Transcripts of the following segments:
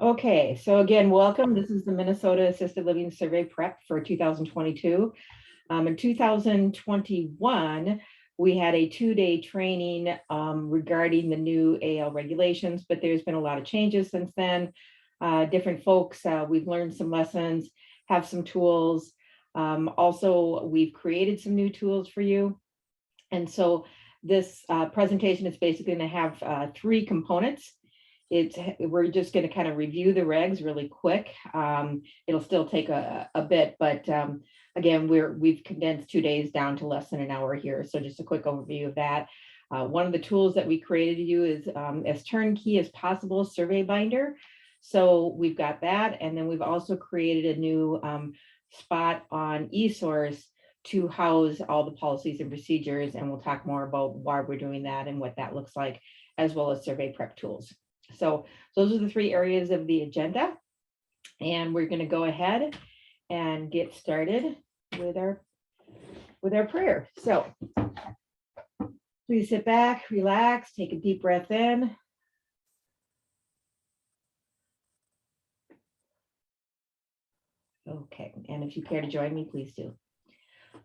Okay, so again, welcome. This is the Minnesota Assisted Living Survey Prep for 2022. In 2021, we had a 2-day training regarding the new AL regulations, but there's been a lot of changes since then. Different folks, we've learned some lessons, have some tools. Also, we've created some new tools for you. And so this presentation is basically going to have 3 components. We're just going to kind of review the regs really quick. It'll still take a bit, but again, we've condensed 2 days down to less than an hour here. So just a quick overview of that. One of the tools that we created to you is as turnkey as possible survey binder. So we've got that. And then we've also created a new spot on eSource to house all the policies and procedures. And we'll talk more about why we're doing that and what that looks like, as well as survey prep tools. So those are the 3 areas of the agenda. And we're going to go ahead and get started with our prayer. So please sit back, relax, take a deep breath in. Okay, and if you care to join me, please do.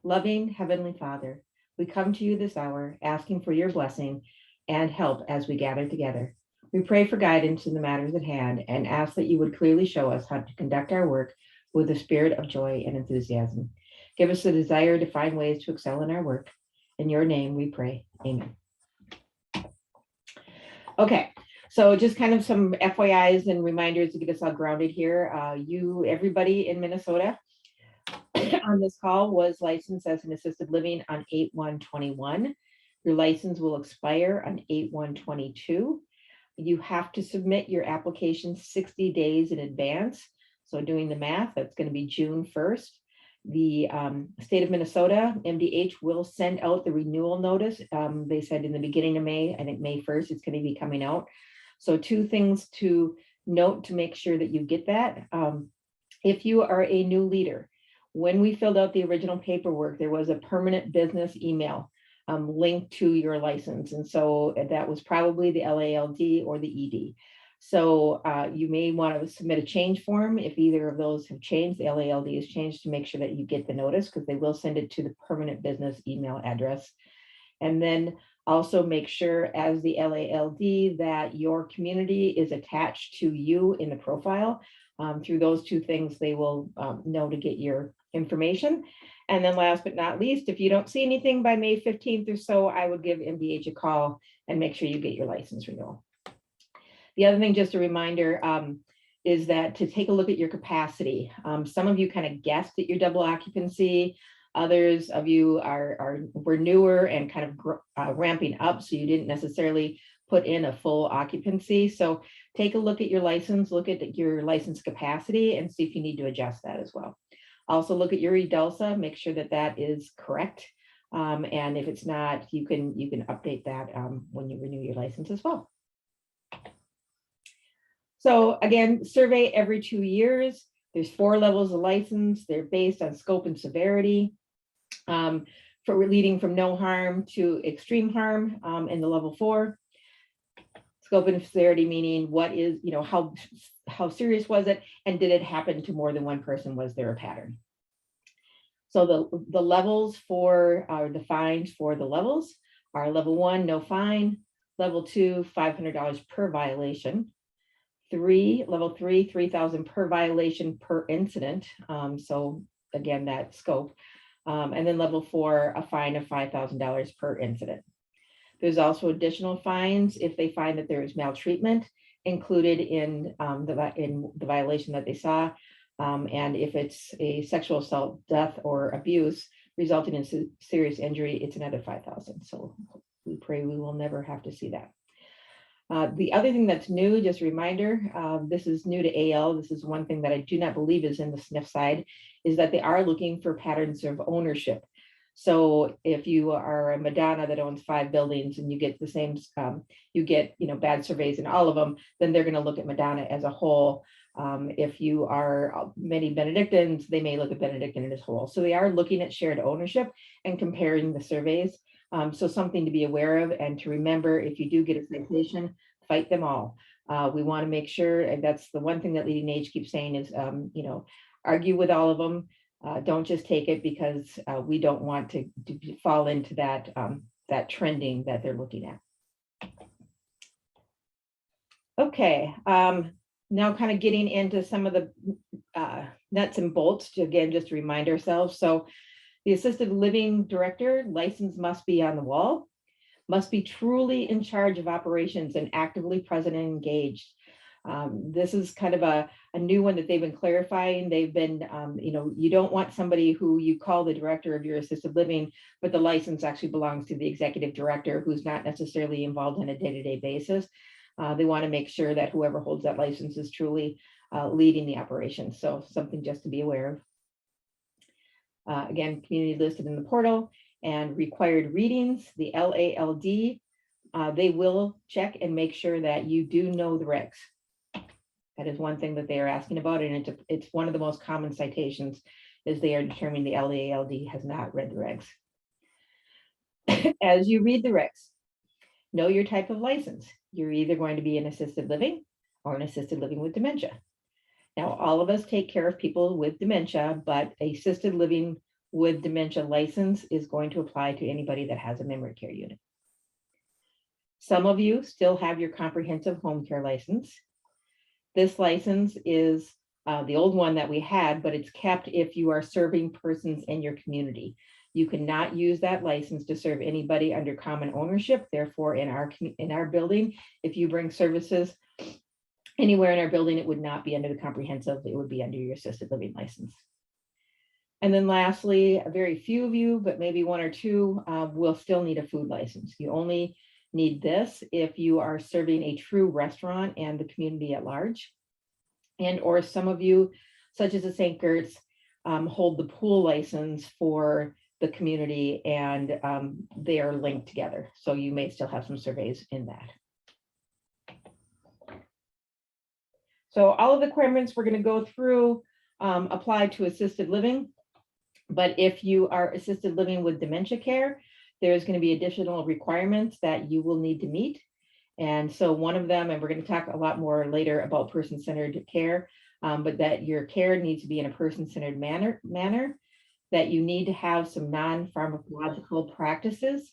Loving Heavenly Father, we come to you this hour asking for your blessing and help as we gather together. We pray for guidance in the matters at hand and ask that you would clearly show us how to conduct our work with a spirit of joy and enthusiasm. Give us the desire to find ways to excel in our work. In your name we pray. Amen. Okay, so just kind of some FYIs and reminders to get us all grounded here. Everybody in Minnesota on this call was licensed as an assisted living on 8/1/21. Your license will expire on 8/1/22. You have to submit your application 60 days in advance. So doing the math, that's going to be June 1st. The state of Minnesota, MDH, will send out the renewal notice. They said in the beginning of May, I think May 1st, it's going to be coming out. So 2 things to note to make sure that you get that. If you are a new leader, when we filled out the original paperwork, there was a permanent business email linked to your license. And so that was probably the LALD or the ED. So you may want to submit a change form if either of those have changed. The LALD has changed to make sure that you get the notice, because they will send it to the permanent business email address. And then also make sure as the LALD that your community is attached to you in the profile. Through those 2 things, they will know to get your information. And then last but not least, if you don't see anything by May 15th or so, I would give MDH a call and make sure you get your license renewal. The other thing, just a reminder, is that to take a look at your capacity. Some of you kind of guessed at your double occupancy. Others of you were newer and kind of ramping up, so you didn't necessarily put in a full occupancy. So take a look at your license, look at your license capacity, and see if you need to adjust that as well. Also look at your EDLSA, make sure that that is correct. And if it's not, you can update that when you renew your license as well. So again, survey every 2 years. There's 4 levels of license. They're based on scope and severity, for leading from no harm to extreme harm in the level 4. Scope and severity meaning what is, how serious was it, and did it happen to more than one person? Was there a pattern? So the levels the fines for the levels are level 1, no fine; level 2, $500 per violation; level 3, $3,000 per violation per incident. So again, that scope. And then level 4, a fine of $5,000 per incident. There's also additional fines if they find that there is maltreatment included in the violation that they saw. And if it's a sexual assault, death, or abuse resulting in serious injury, it's another $5,000. So we pray we will never have to see that. The other thing that's new, just a reminder, this is new to AL. This is one thing that I do not believe is in the SNF side, is that they are looking for patterns of ownership. So if you are a Madonna that owns 5 buildings and you get the same, bad surveys in all of them, then they're going to look at Madonna as a whole. If you are many Benedictines, they may look at Benedictine as a whole. So they are looking at shared ownership and comparing the surveys. So something to be aware of and to remember, if you do get a citation, fight them all. We want to make sure, and that's the one thing that Leading Age keeps saying is, argue with all of them. Don't just take it, because we don't want to fall into that, that trending that they're looking at. Okay, now kind of getting into some of the nuts and bolts to, again, just to remind ourselves. So the assisted living director license must be on the wall, must be truly in charge of operations and actively present and engaged. This is kind of a new one that they've been clarifying. They've been, you don't want somebody who you call the director of your assisted living, but the license actually belongs to the executive director, who's not necessarily involved on a day-to-day basis. They want to make sure that whoever holds that license is truly leading the operation. So something just to be aware of. Again, community listed in the portal, and required readings, the LALD, they will check and make sure that you do know the regs. That is one thing that they are asking about, and it's one of the most common citations, is they are determining the LALD has not read the regs. As you read the regs, know your type of license. You're either going to be an assisted living or an assisted living with dementia. Now, all of us take care of people with dementia, but a assisted living with dementia license is going to apply to anybody that has a memory care unit. Some of you still have your comprehensive home care license. This license is the old one that we had, but it's kept if you are serving persons in your community. You cannot use that license to serve anybody under common ownership. Therefore, in our building, if you bring services anywhere in our building, it would not be under the comprehensive, it would be under your assisted living license. And then lastly, a very few of you, but maybe one or two, will still need a food license. You only need this if you are serving a true restaurant and the community at large. And or some of you, such as the St. Gert's, hold the pool license for the community, and they are linked together. So you may still have some surveys in that. So all of the requirements we're going to go through apply to assisted living. But if you are assisted living with dementia care, there's going to be additional requirements that you will need to meet. And so one of them, and we're going to talk a lot more later about person-centered care, but that your care needs to be in a person-centered manner, that you need to have some non-pharmacological practices.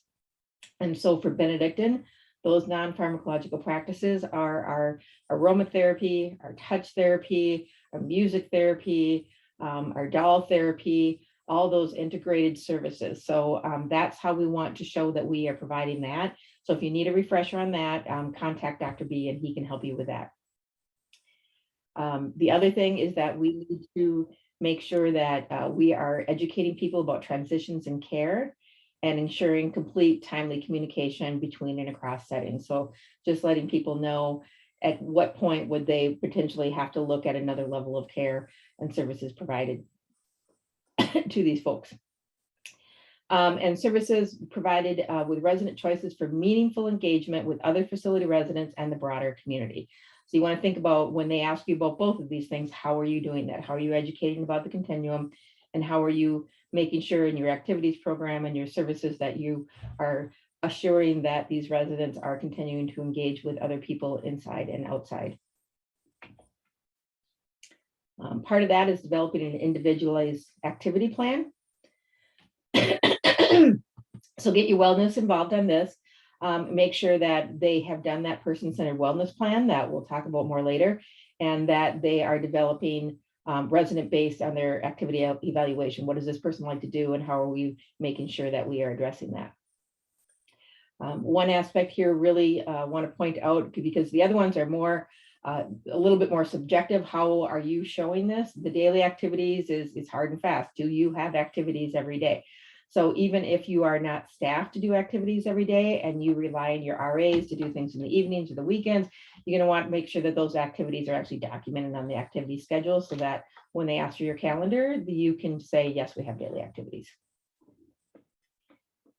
And so for Benedictine, those non-pharmacological practices are our aromatherapy, our touch therapy, our music therapy, our doll therapy, all those integrated services. So that's how we want to show that we are providing that. So if you need a refresher on that, contact Dr. B and he can help you with that. The other thing is that we need to make sure that we are educating people about transitions in care and ensuring complete timely communication between and across settings. So just letting people know at what point would they potentially have to look at another level of care and services provided to these folks. And services provided with resident choices for meaningful engagement with other facility residents and the broader community. So you want to think about when they ask you about both of these things, how are you doing that? How are you educating about the continuum? And how are you making sure in your activities program and your services that you are assuring that these residents are continuing to engage with other people inside and outside? Part of that is developing an individualized activity plan. So get your wellness involved on this. Make sure that they have done that person-centered wellness plan that we'll talk about more later, and that they are developing resident-based on their activity evaluation. What does this person like to do, and how are we making sure that we are addressing that? One aspect here really want to point out, because the other ones are more a little bit more subjective. How are you showing this? The daily activities is hard and fast. Do you have activities every day? So even if you are not staffed to do activities every day and you rely on your RAs to do things in the evenings or the weekends, you're going to want to make sure that those activities are actually documented on the activity schedule, so that when they ask for your calendar, you can say, yes, we have daily activities.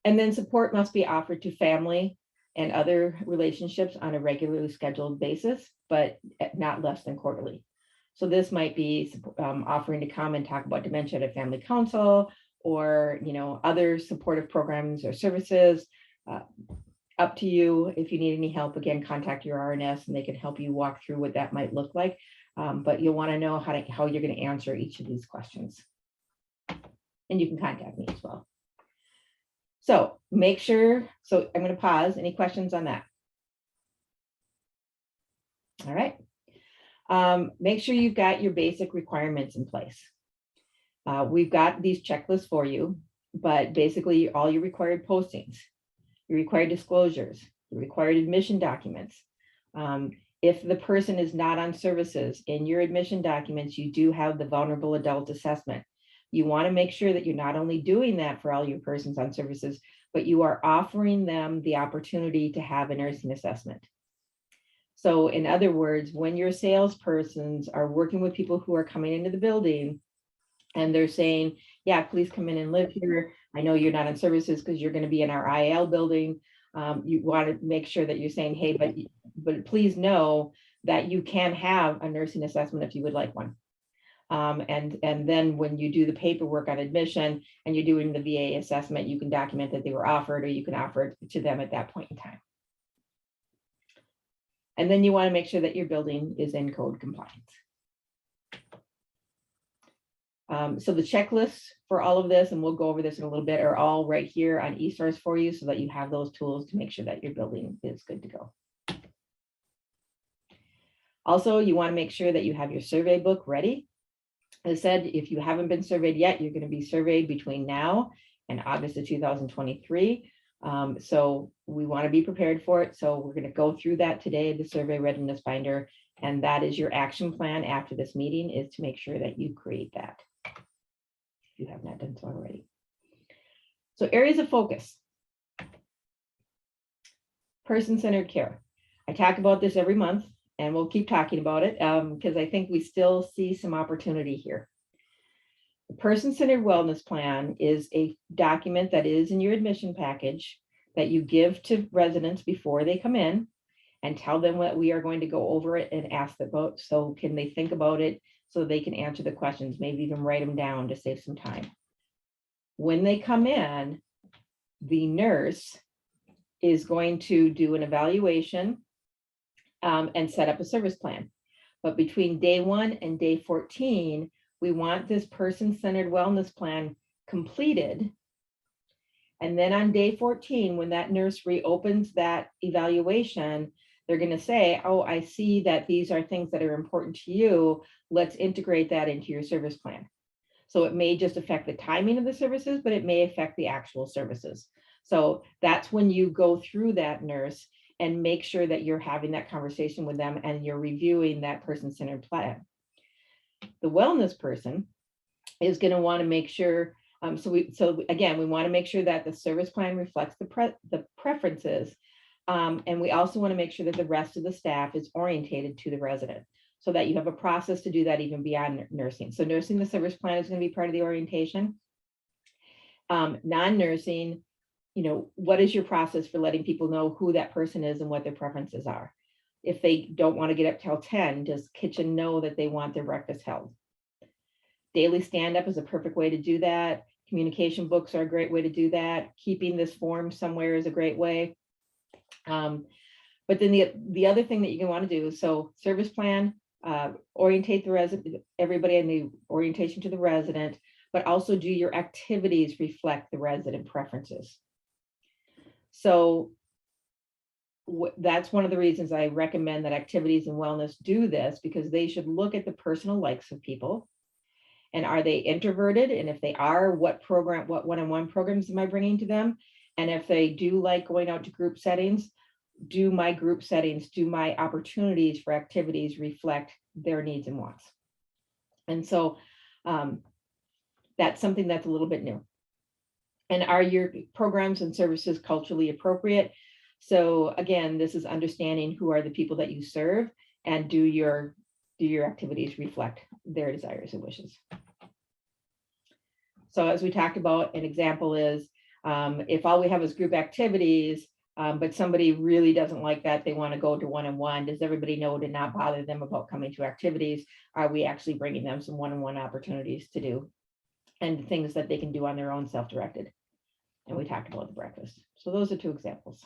And then support must be offered to family and other relationships on a regularly scheduled basis, but not less than quarterly. So this might be offering to come and talk about dementia at a family council, or other supportive programs or services, up to you. If you need any help, again, contact your RNS and they can help you walk through what that might look like. But you'll want to know how you're going to answer each of these questions. And you can contact me as well. So make sure, so I'm going to pause. Any questions on that? All right. Make sure you've got your basic requirements in place. We've got these checklists for you, but basically all your required postings, your required disclosures, your required admission documents. If the person is not on services, in your admission documents, you do have the vulnerable adult assessment. You want to make sure that you're not only doing that for all your persons on services, but you are offering them the opportunity to have a nursing assessment. So in other words, when your salespersons are working with people who are coming into the building and they're saying, yeah, please come in and live here. I know you're not on services because you're going to be in our IL building. You want to make sure that you're saying, hey, but please know that you can have a nursing assessment if you would like one. And then when you do the paperwork on admission and you're doing the VA assessment, you can document that they were offered, or you can offer it to them at that point in time. And then you want to make sure that your building is in code compliance. So the checklists for all of this, and we'll go over this in a little bit, are all right here on eSource for you so that you have those tools to make sure that your building is good to go. Also, you want to make sure that you have your survey book ready. As I said, if you haven't been surveyed yet, you're going to be surveyed between now and August of 2023. So we want to be prepared for it. So we're going to go through that today, the survey readiness binder, and that is your action plan after this meeting, is to make sure that you create that, if you have not done so already. So areas of focus. Person-centered care. I talk about this every month, and we'll keep talking about it because I think we still see some opportunity here. The person-centered wellness plan is a document that is in your admission package that you give to residents before they come in and tell them what we are going to go over it and ask them about. So can they think about it so they can answer the questions, maybe even write them down to save some time. When they come in, the nurse is going to do an evaluation and set up a service plan. But between day 1 and day 14, we want this person-centered wellness plan completed. And then on day 14, when that nurse reopens that evaluation, they're going to say, oh, I see that these are things that are important to you. Let's integrate that into your service plan. So it may just affect the timing of the services, but it may affect the actual services. So that's when you go through that nurse and make sure that you're having that conversation with them and you're reviewing that person-centered plan. The wellness person is going to want to make sure, so again, we want to make sure that the service plan reflects the preferences. And we also want to make sure that the rest of the staff is orientated to the resident so that you have a process to do that even beyond nursing. So nursing, the service plan is going to be part of the orientation. Non-nursing, what is your process for letting people know who that person is and what their preferences are? If they don't want to get up till 10, does kitchen know that they want their breakfast held? Daily stand-up is a perfect way to do that. Communication books are a great way to do that. Keeping this form somewhere is a great way. But then the other thing that you can want to do, so service plan, orientate the resident, everybody in the orientation to the resident, but also do your activities reflect the resident preferences. So that's one of the reasons I recommend that activities and wellness do this, because they should look at the personal likes of people. And are they introverted? And if they are, what one-on-one programs am I bringing to them? And if they do like going out to group settings, do my group settings, do my opportunities for activities reflect their needs and wants? And so that's something that's a little bit new. And are your programs and services culturally appropriate? So again, this is understanding who are the people that you serve, and do your activities reflect their desires and wishes? So as we talked about, an example is if all we have is group activities, but somebody really doesn't like that, they want to go to one-on-one, does everybody know to not bother them about coming to activities? Are we actually bringing them some one-on-one opportunities to do and things that they can do on their own, self-directed? And we talked about the breakfast. So those are two examples.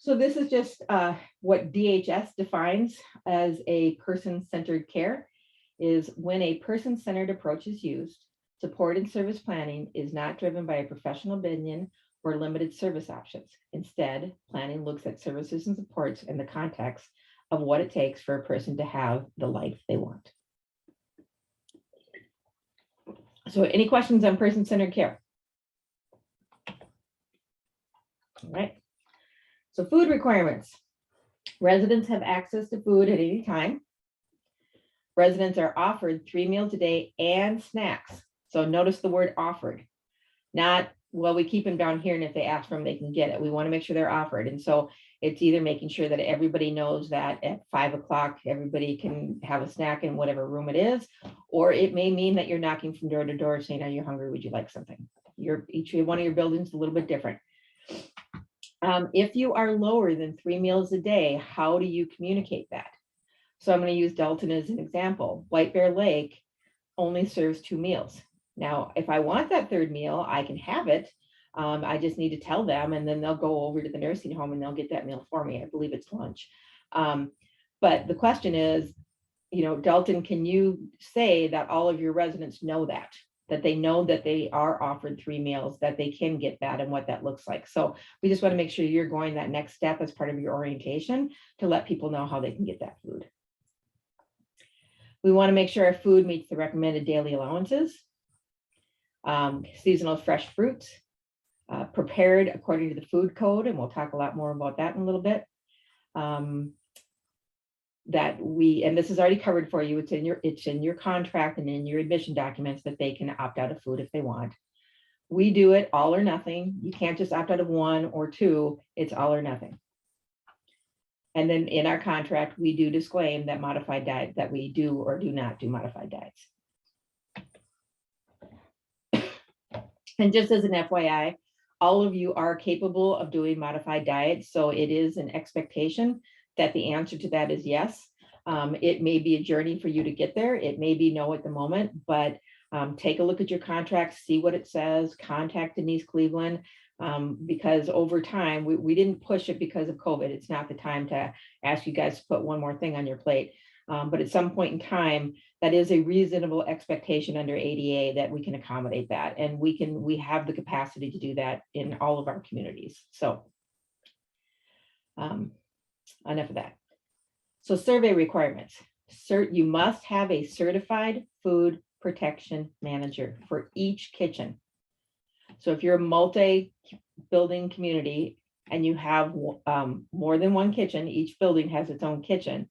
So this is just what DHS defines as a person-centered care, is when a person-centered approach is used, support and service planning is not driven by a professional opinion or limited service options. Instead, planning looks at services and supports in the context of what it takes for a person to have the life they want. So any questions on person-centered care? All right. So food requirements. Residents have access to food at any time. Residents are offered 3 meals a day and snacks. So notice the word offered, not, well, we keep them down here and if they ask for them, they can get it. We want to make sure they're offered. And so it's either making sure that everybody knows that at 5 o'clock, everybody can have a snack in whatever room it is, or it may mean that you're knocking from door to door saying, are you hungry? Would you like something? Each one of your buildings is a little bit different. If you are lower than 3 meals a day, how do you communicate that? So I'm going to use Delton as an example. White Bear Lake only serves 2 meals. Now, if I want that third meal, I can have it. I just need to tell them, and then they'll go over to the nursing home and they'll get that meal for me. I believe it's lunch. But the question is, Delton, can you say that all of your residents know that they know that they are offered 3 meals, that they can get that and what that looks like? So we just want to make sure you're going that next step as part of your orientation to let people know how they can get that food. We want to make sure our food meets the recommended daily allowances. Seasonal fresh fruits, prepared according to the food code, and we'll talk a lot more about that in a little bit. And this is already covered for you. It's in your contract and in your admission documents that they can opt out of food if they want. We do it all or nothing. You can't just opt out of 1 or 2. It's all or nothing. And then in our contract, we do disclaim that modified diet, that we do or do not do modified diets. And just as an FYI, all of you are capable of doing modified diets. So it is an expectation that the answer to that is yes. It may be a journey for you to get there. It may be no at the moment, but take a look at your contract, see what it says, contact Denise Cleveland, because over time, we didn't push it because of COVID. It's not the time to ask you guys to put one more thing on your plate. But at some point in time, that is a reasonable expectation under ADA that we can accommodate that. And we have the capacity to do that in all of our communities. So enough of that. So survey requirements. You must have a certified food protection manager for each kitchen. So if you're a multi-building community and you have more than one kitchen, each building has its own kitchen.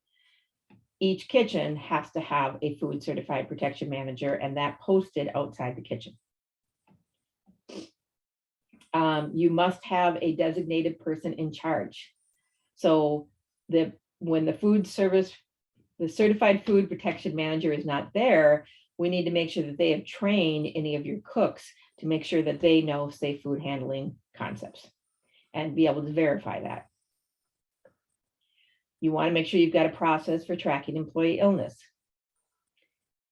Each kitchen has to have a food certified protection manager, and that posted outside the kitchen. You must have a designated person in charge. So when the certified food protection manager is not there, we need to make sure that they have trained any of your cooks to make sure that they know safe food handling concepts and be able to verify that. You want to make sure you've got a process for tracking employee illness.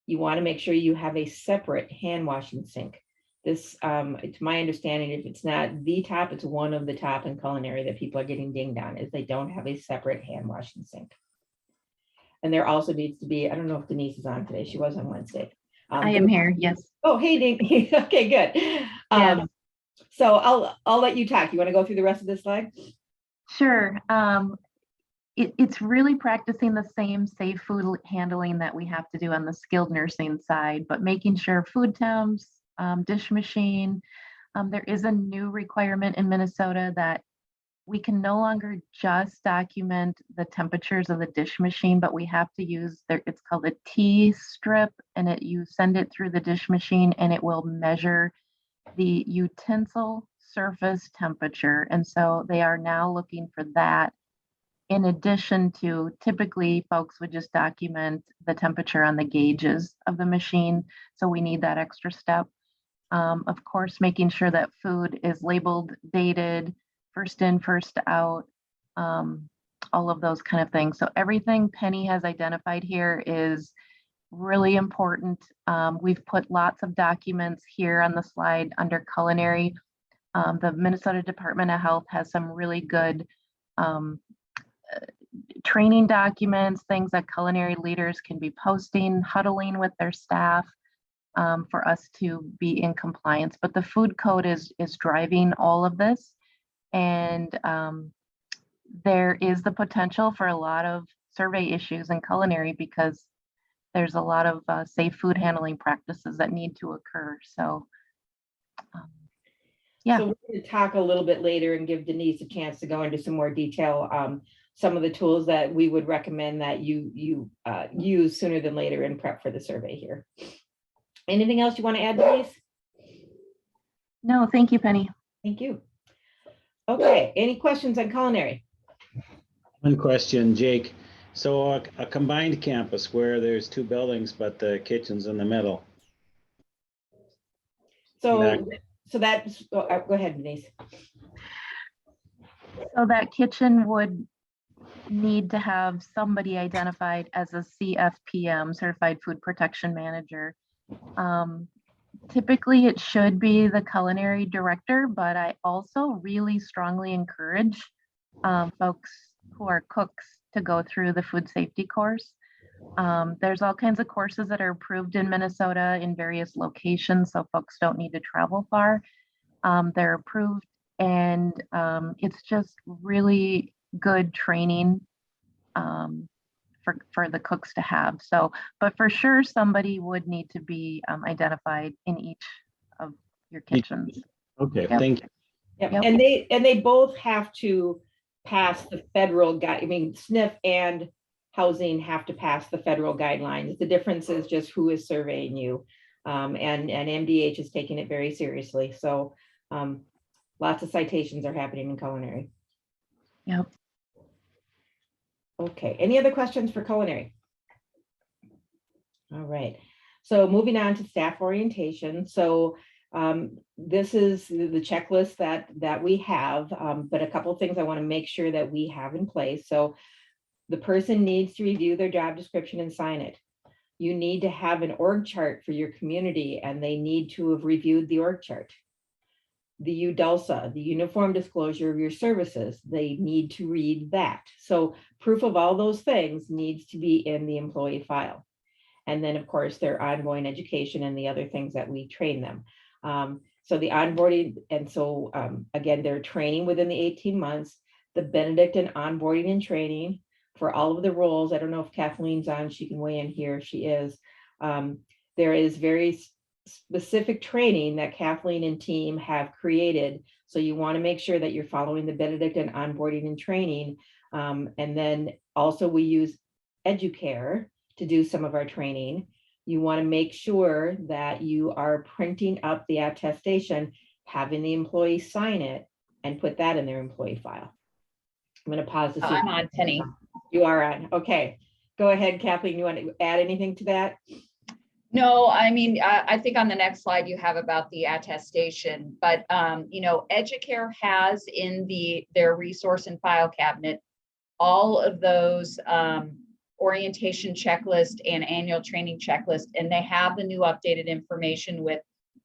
You want to make sure you have a separate hand washing sink. This, it's my understanding, if it's not the top, it's one of the top in culinary that people are getting dinged on, is they don't have a separate hand washing sink. And there also needs to be, I don't know if Denise is on today. She was on Wednesday. I am here, yes. Oh, hey, Ding. Okay, good. Yeah. So I'll let you talk. You want to go through the rest of this slide? Sure. It's really practicing the same safe food handling that we have to do on the skilled nursing side, but making sure food temps, dish machine. There is a new requirement in Minnesota that we can no longer just document the temperatures of the dish machine, but we have to use it's called a T-strip, and you send it through the dish machine and it will measure the utensil surface temperature. And so they are now looking for that. In addition to, typically folks would just document the temperature on the gauges of the machine. So we need that extra step. Of course, making sure that food is labeled, dated, first in, first out, all of those kind of things. So everything Penny has identified here is really important. We've put lots of documents here on the slide under culinary. The Minnesota Department of Health has some really good training documents, things that culinary leaders can be posting, huddling with their staff for us to be in compliance. But the food code is driving all of this. And there is the potential for a lot of survey issues in culinary because there's a lot of safe food handling practices that need to occur. So, yeah. So we're going to talk a little bit later and give Denise a chance to go into some more detail. Some of the tools that we would recommend that you use sooner than later in prep for the survey here. Anything else you want to add, Denise? No, thank you, Penny. Thank you. Okay, any questions on culinary? One question, Jake. So a combined campus where there's two buildings, but the kitchen's in the middle. So that's, go ahead, Denise. So that kitchen would need to have somebody identified as a CFPM, Certified Food Protection Manager. Typically it should be the culinary director, but I also really strongly encourage folks who are cooks to go through the food safety course. There's all kinds of courses that are approved in Minnesota in various locations, so folks don't need to travel far. They're approved, and it's just really good training for the cooks to have. So, but for sure, somebody would need to be identified in each of your kitchens. Okay, Yep. thank you. Yep. Yep. And they both have to pass the federal guide. I mean, SNF and housing have to pass the federal guidelines. The difference is just who is surveying you. And MDH is taking it very seriously. So lots of citations are happening in culinary. Yep. Okay, any other questions for culinary? All right, so moving on to staff orientation. So this is the checklist that we have, but a couple of things I want to make sure that we have in place. So the person needs to review their job description and sign it. You need to have an org chart for your community, and they need to have reviewed the org chart. The UDALSA, the Uniform Disclosure of Your Services, they need to read that. So proof of all those things needs to be in the employee file. And then of course their ongoing education and the other things that we train them. So the onboarding, and so again, they're training within the 18 months, the Benedictine onboarding and training for all of the roles. I don't know if Kathleen's on, she can weigh in here if she is. There is very specific training that Kathleen and team have created. So you want to make sure that you're following the Benedictine onboarding and training. And then also we use Educare to do some of our training. You want to make sure that you are printing up the attestation, having the employee sign it, and put that in their employee file. I'm going to pause to see. I'm on, Penny. You are on. Okay. Go ahead, Kathleen. You want to add anything to that? No, I mean, I think on the next slide you have about the attestation, but you know, Educare has in their resource and file cabinet all of those orientation checklist and annual training checklist, and they have the new updated information with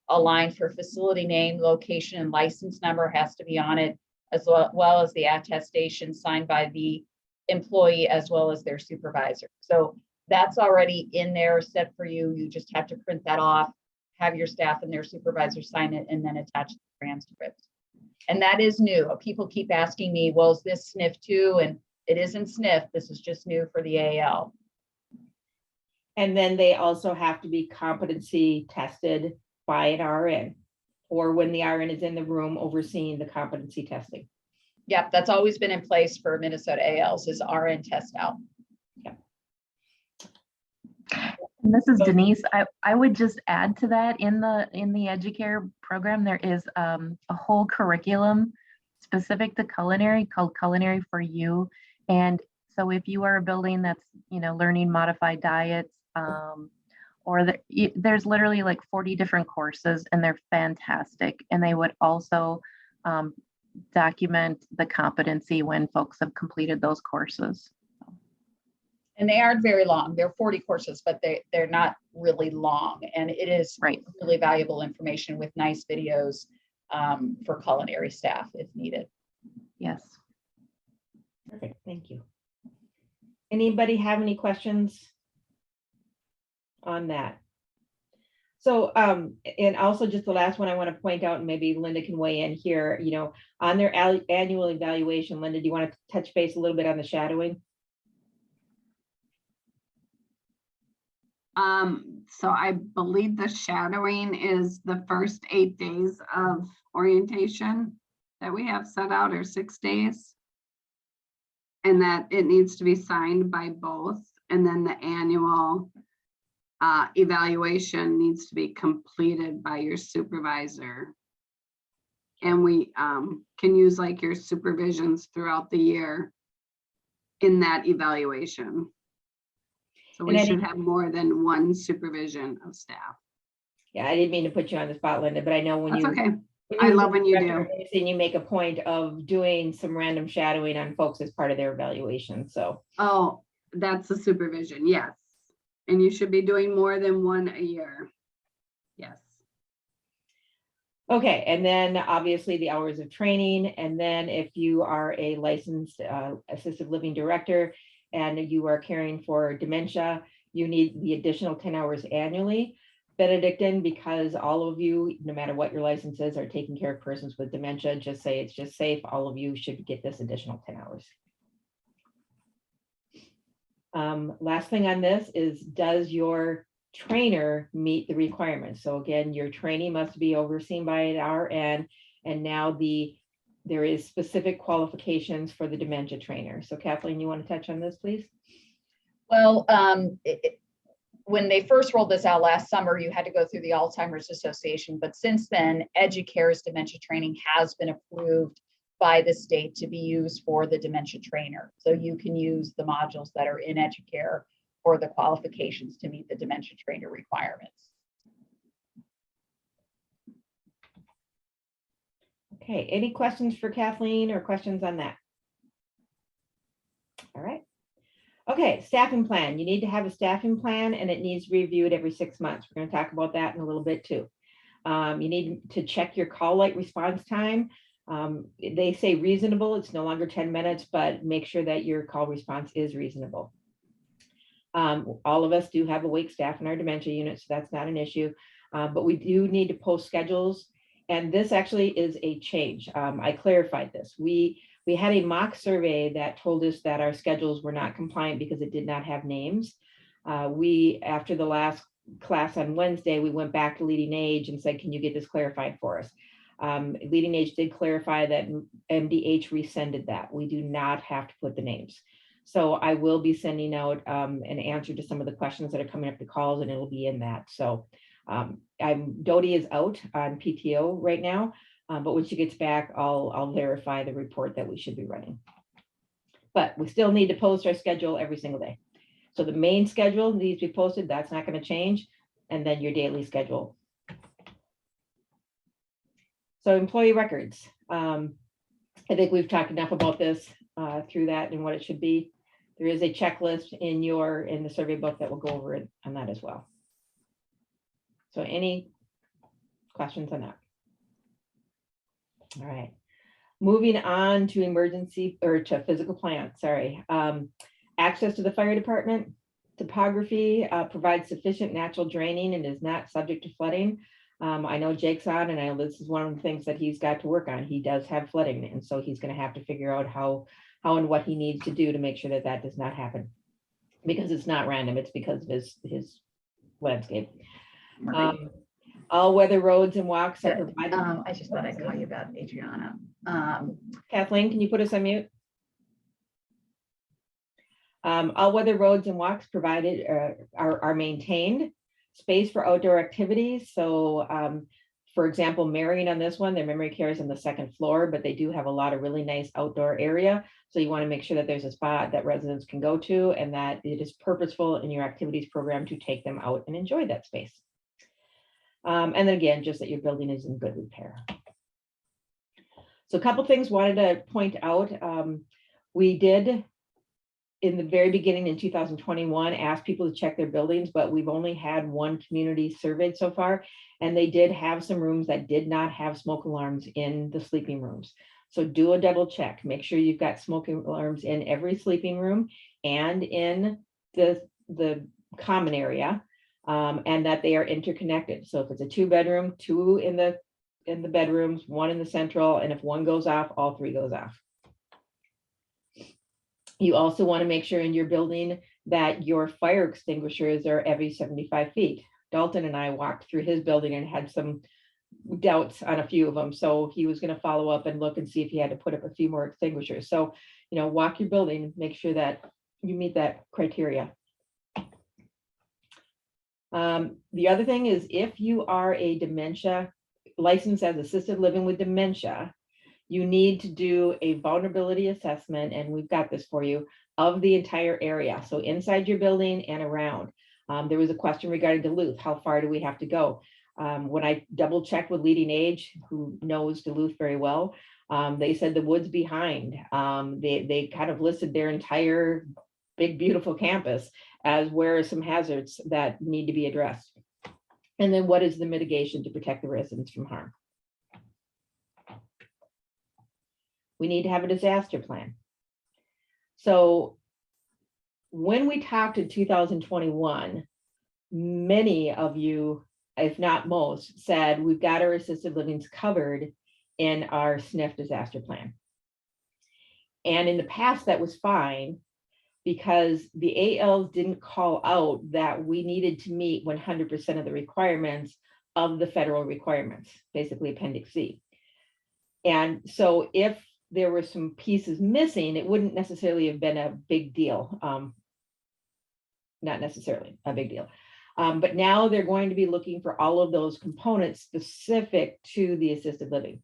a line for facility name, location, and license number has to be on it, as well as the attestation signed by the employee as well as their supervisor. So that's already in there set for you. You just have to print that off, have your staff and their supervisor sign it, and then attach the transcript. And that is new. People keep asking me, well, is this SNF too? And it isn't SNF. This is just new for the AL. And then they also have to be competency tested by an RN, or when the RN is in the room overseeing the competency testing. Yep, that's always been in place for Minnesota ALs is RN test out. And this is Denise. I would just add to that in the Educare program, there is a whole curriculum specific to culinary called Culinary for You. And so if you are a building that's, you know, learning modified diets, there's literally like 40 different courses, and they're fantastic. And they would also document the competency when folks have completed those courses. And they aren't very long. They're 40 courses, but they're not really long. And it is Right. really valuable information with nice videos for culinary staff if needed. Yes. Perfect, thank you. Anybody have any questions on that? So, and also just the last one I want to point out, and maybe Linda can weigh in here, you know, on their annual evaluation, Linda, do you want to touch base a little bit on the shadowing? So I believe the shadowing is the first 8 days of orientation that we have set out, or 6 days. And that it needs to be signed by both, and then the annual evaluation needs to be completed by your supervisor. And we can use like your supervisions throughout the year in that evaluation. So And we any- should have more than one supervision of staff. Yeah, I didn't mean to put you on the spot, Linda, but I know when That's you. okay. when I you're love when you director do. of nursing, you make a point of doing some random shadowing on folks as part of their evaluation, so. Oh, that's the supervision, yes. And you should be doing more than one a year. Yes. Okay, and then obviously the hours of training, and then if you are a licensed assisted living director and you are caring for dementia, you need the additional 10 hours annually. Benedictine, because all of you, no matter what your license is, are taking care of persons with dementia, just say it's just safe. All of you should get this additional 10 hours. Last thing on this is, does your trainer meet the requirements? So again, your training must be overseen by an RN, and now there is specific qualifications for the dementia trainer. So Kathleen, you want to touch on this, please? Well, when they first rolled this out last summer, you had to go through the Alzheimer's Association, but since then, Educare's dementia training has been approved by the state to be used for the dementia trainer. So you can use the modules that are in Educare for the qualifications to meet the dementia trainer requirements. Okay, any questions for Kathleen or questions on that? All right. Okay, staffing plan. You need to have a staffing plan, and it needs reviewed every 6 months. We're going to talk about that in a little bit too. You need to check your call light response time. They say reasonable. It's no longer 10 minutes, but make sure that your call response is reasonable. All of us do have awake staff in our dementia unit, so that's not an issue. But we do need to post schedules. And this actually is a change. I clarified this. We had a mock survey that told us that our schedules were not compliant because it did not have names. After the last class on Wednesday, we went back to Leading Age and said, can you get this clarified for us? Leading Age did clarify that MDH rescinded that. We do not have to put the names. So I will be sending out an answer to some of the questions that are coming up to calls, and it'll be in that. So Dodie is out on PTO right now, but when she gets back, I'll verify the report that we should be running. But we still need to post our schedule every single day. So the main schedule needs to be posted. That's not going to change. And then your daily schedule. So employee records. I think we've talked enough about this through that and what it should be. There is a checklist in the survey book that will go over it on that as well. So any questions on that? All right. Moving on to emergency or to physical plant, sorry. Access to the fire department. Topography provides sufficient natural draining and is not subject to flooding. I know Jake's on, and I know this is one of the things that he's got to work on. He does have flooding, and so he's going to have to figure out how and what he needs to do to make sure that that does not happen, because it's not random. It's because of his landscape. All weather roads and walks are provided. I just thought I'd call you about Adriana. Kathleen, can you put us on mute? All weather roads and walks provided are maintained. Space for outdoor activities. So for example, Marion on this one, their memory care is on the 2nd floor, but they do have a lot of really nice outdoor area. So you want to make sure that there's a spot that residents can go to and that it is purposeful in your activities program to take them out and enjoy that space. And then again, just that your building is in good repair. So a couple things wanted to point out. We did, in the very beginning in 2021, ask people to check their buildings, but we've only had one community surveyed so far, and they did have some rooms that did not have smoke alarms in the sleeping rooms. So do a double check. Make sure you've got smoking alarms in every sleeping room and in the common area, and that they are interconnected. So if it's a 2-bedroom, 2 in the bedrooms, 1 in the central, and if one goes off, all 3 goes off. You also want to make sure in your building that your fire extinguishers are every 75 feet. Dalton and I walked through his building and had some doubts on a few of them. So he was going to follow up and look and see if he had to put up a few more extinguishers. So, walk your building, make sure that you meet that criteria. The other thing is, if you are a dementia licensed as assisted living with dementia, you need to do a vulnerability assessment, and we've got this for you, of the entire area. So inside your building and around. There was a question regarding Duluth. How far do we have to go? When I double checked with Leading Age, who knows Duluth very well, they said the woods behind. They kind of listed their entire big, beautiful campus as where are some hazards that need to be addressed. And then what is the mitigation to protect the residents from harm? We need to have a disaster plan. So when we talked in 2021, many of you, if not most, said we've got our assisted livings covered in our SNF disaster plan. And in the past, that was fine because the ALs didn't call out that we needed to meet 100% of the requirements of the federal requirements, basically Appendix C. And so if there were some pieces missing, it wouldn't necessarily have been a big deal. Not necessarily a big deal. But now they're going to be looking for all of those components specific to the assisted living.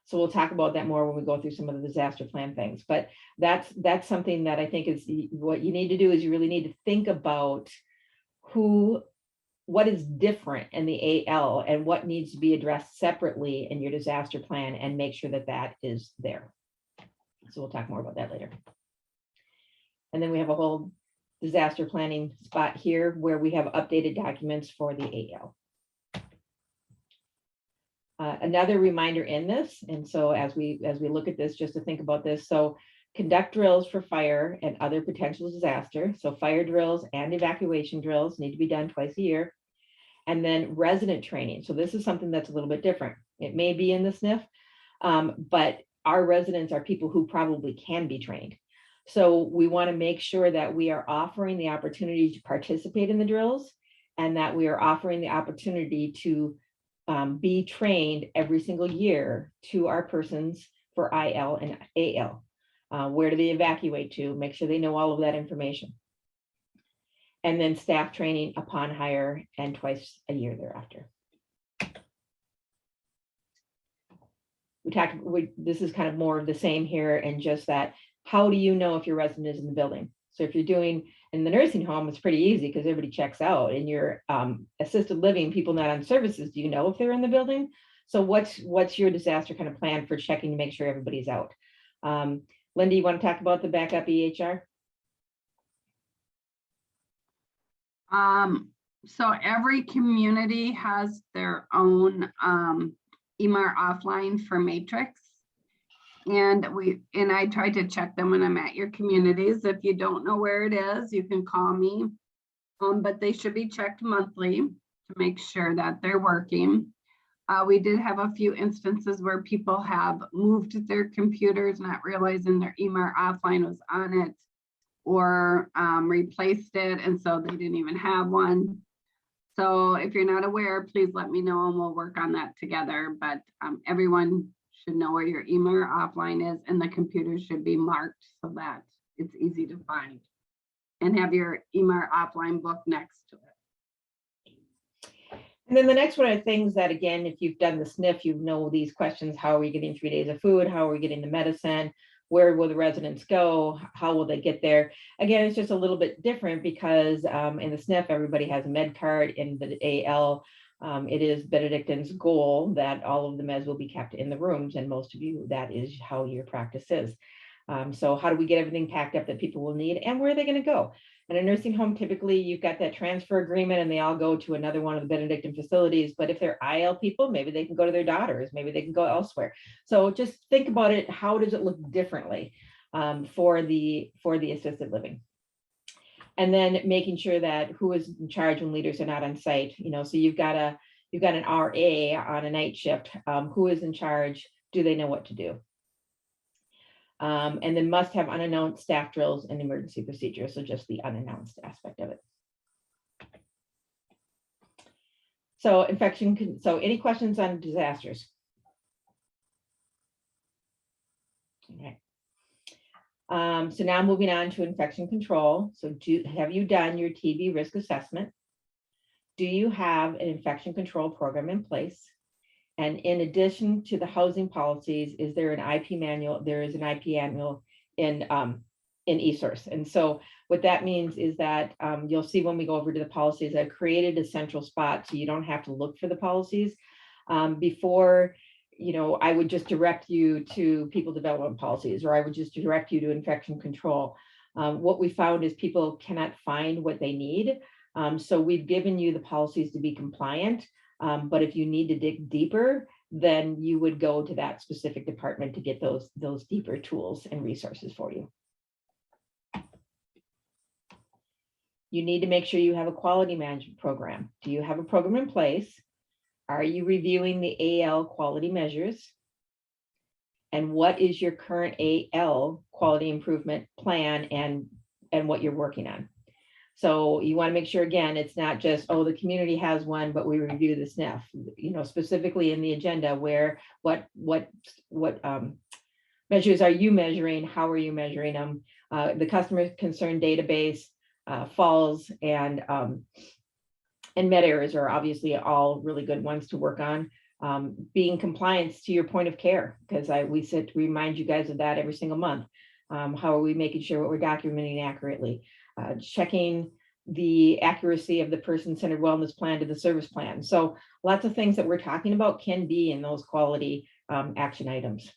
So we'll talk about that more when we go through some of the disaster plan things. But that's something that I think is what you need to do is you really need to think about what is different in the AL and what needs to be addressed separately in your disaster plan and make sure that that is there. So we'll talk more about that later. And then we have a whole disaster planning spot here where we have updated documents for the AL. Another reminder in this, and so as we look at this, just to think about this, so conduct drills for fire and other potential disaster. So fire drills and evacuation drills need to be done twice a year. And then resident training. So this is something that's a little bit different. It may be in the SNF, but our residents are people who probably can be trained. So we want to make sure that we are offering the opportunity to participate in the drills and that we are offering the opportunity to be trained every single year to our persons for IL and AL. Where do they evacuate to? Make sure they know all of that information. And then staff training upon hire and twice a year thereafter. This is kind of more of the same here, and just that, how do you know if your resident is in the building? So if you're doing in the nursing home, it's pretty easy because everybody checks out. In your assisted living, people not on services, do you know if they're in the building? So what's your disaster kind of plan for checking to make sure everybody's out? Linda, you want to talk about the backup EHR? So every community has their own EMR offline for Matrix. And I try to check them when I'm at your communities. If you don't know where it is, you can call me. But they should be checked monthly to make sure that they're working. We did have a few instances where people have moved their computers, not realizing their EMR offline was on it, or replaced it, and so they didn't even have one. So if you're not aware, please let me know and we'll work on that together. But everyone should know where your EMR offline is, and the computer should be marked so that it's easy to find, and have your EMR offline book next to it. And then the next one are things that, again, if you've done the SNF, you know these questions. How are we getting 3 days of food? How are we getting the medicine? Where will the residents go? How will they get there? Again, it's just a little bit different because in the SNF, everybody has a med card. In the AL, it is Benedictine's goal that all of the meds will be kept in the rooms, and most of you, that is how your practice is. So how do we get everything packed up that people will need, and where are they going to go? In a nursing home, typically you've got that transfer agreement and they all go to another one of the Benedictine facilities. But if they're IL people, maybe they can go to their daughters, maybe they can go elsewhere. So just think about it. How does it look differently for the assisted living? And then making sure that who is in charge when leaders are not on site. So you've got an RA on a night shift. Who is in charge? Do they know what to do? And then must have unannounced staff drills and emergency procedures. So just the unannounced aspect of it. So so any questions on disasters? All right. So now moving on to infection control. So have you done your TB risk assessment? Do you have an infection control program in place? And in addition to the housing policies, is there an IP manual? There is an IP manual in eSource. And so what that means is that you'll see when we go over to the policies, I've created a central spot so you don't have to look for the policies. Before, I would just direct you to people development policies, or I would just direct you to infection control. What we found is people cannot find what they need. So we've given you the policies to be compliant. But if you need to dig deeper, then you would go to that specific department to get those deeper tools and resources for you. You need to make sure you have a quality management program. Do you have a program in place? Are you reviewing the AL quality measures? And what is your current AL quality improvement plan and what you're working on? So you want to make sure, again, it's not just, oh, the community has one, but we review the SNF, specifically in the agenda where what measures are you measuring? How are you measuring them? The customer concern database, falls and med errors are obviously all really good ones to work on. Being compliance to your point of care, because we said to remind you guys of that every single month. How are we making sure what we're documenting accurately? Checking the accuracy of the person-centered wellness plan to the service plan. So lots of things that we're talking about can be in those quality action items.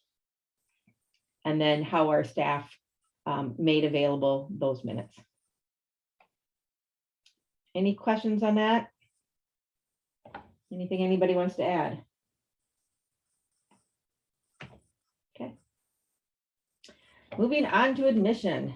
And then how our staff made available those minutes. Any questions on that? Anything anybody wants to add? Okay. Moving on to admission.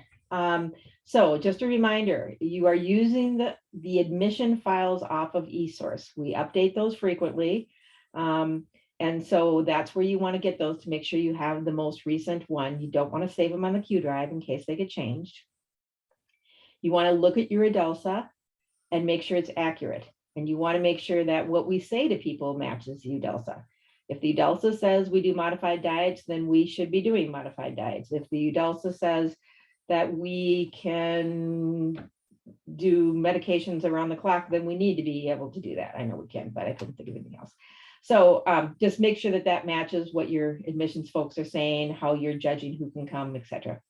So just a reminder, you are using the admission files off of eSource. We update those frequently. And so that's where you want to get those to make sure you have the most recent one. You don't want to save them on the Q drive in case they get changed. You want to look at your UDELSA and make sure it's accurate. And you want to make sure that what we say to people matches the UDELSA. If the UDELSA says we do modified diets, then we should be doing modified diets. If the UDELSA says that we can do medications around the clock, then we need to be able to do that. I know we can, but I couldn't think of anything else. So just make sure that that matches what your admissions folks are saying, how you're judging who can come, etc.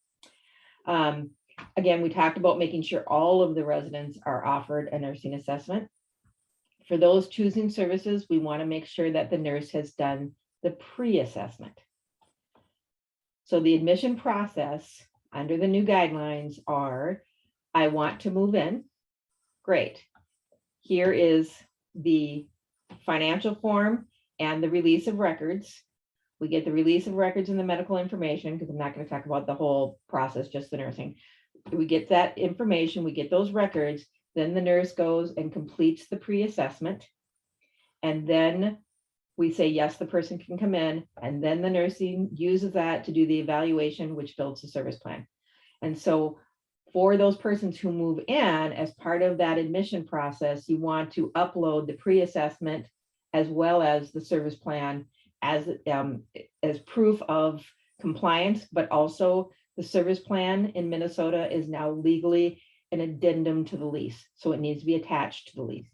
Again, we talked about making sure all of the residents are offered a nursing assessment. For those choosing services, we want to make sure that the nurse has done the pre-assessment. So the admission process under the new guidelines are, I want to move in. Great. Here is the financial form and the release of records. We get the release of records and the medical information, because I'm not going to talk about the whole process, just the nursing. We get that information, we get those records, then the nurse goes and completes the pre-assessment. And then we say, yes, the person can come in, and then the nursing uses that to do the evaluation, which builds the service plan. And so for those persons who move in as part of that admission process, you want to upload the pre-assessment as well as the service plan as proof of compliance, but also the service plan in Minnesota is now legally an addendum to the lease. So it needs to be attached to the lease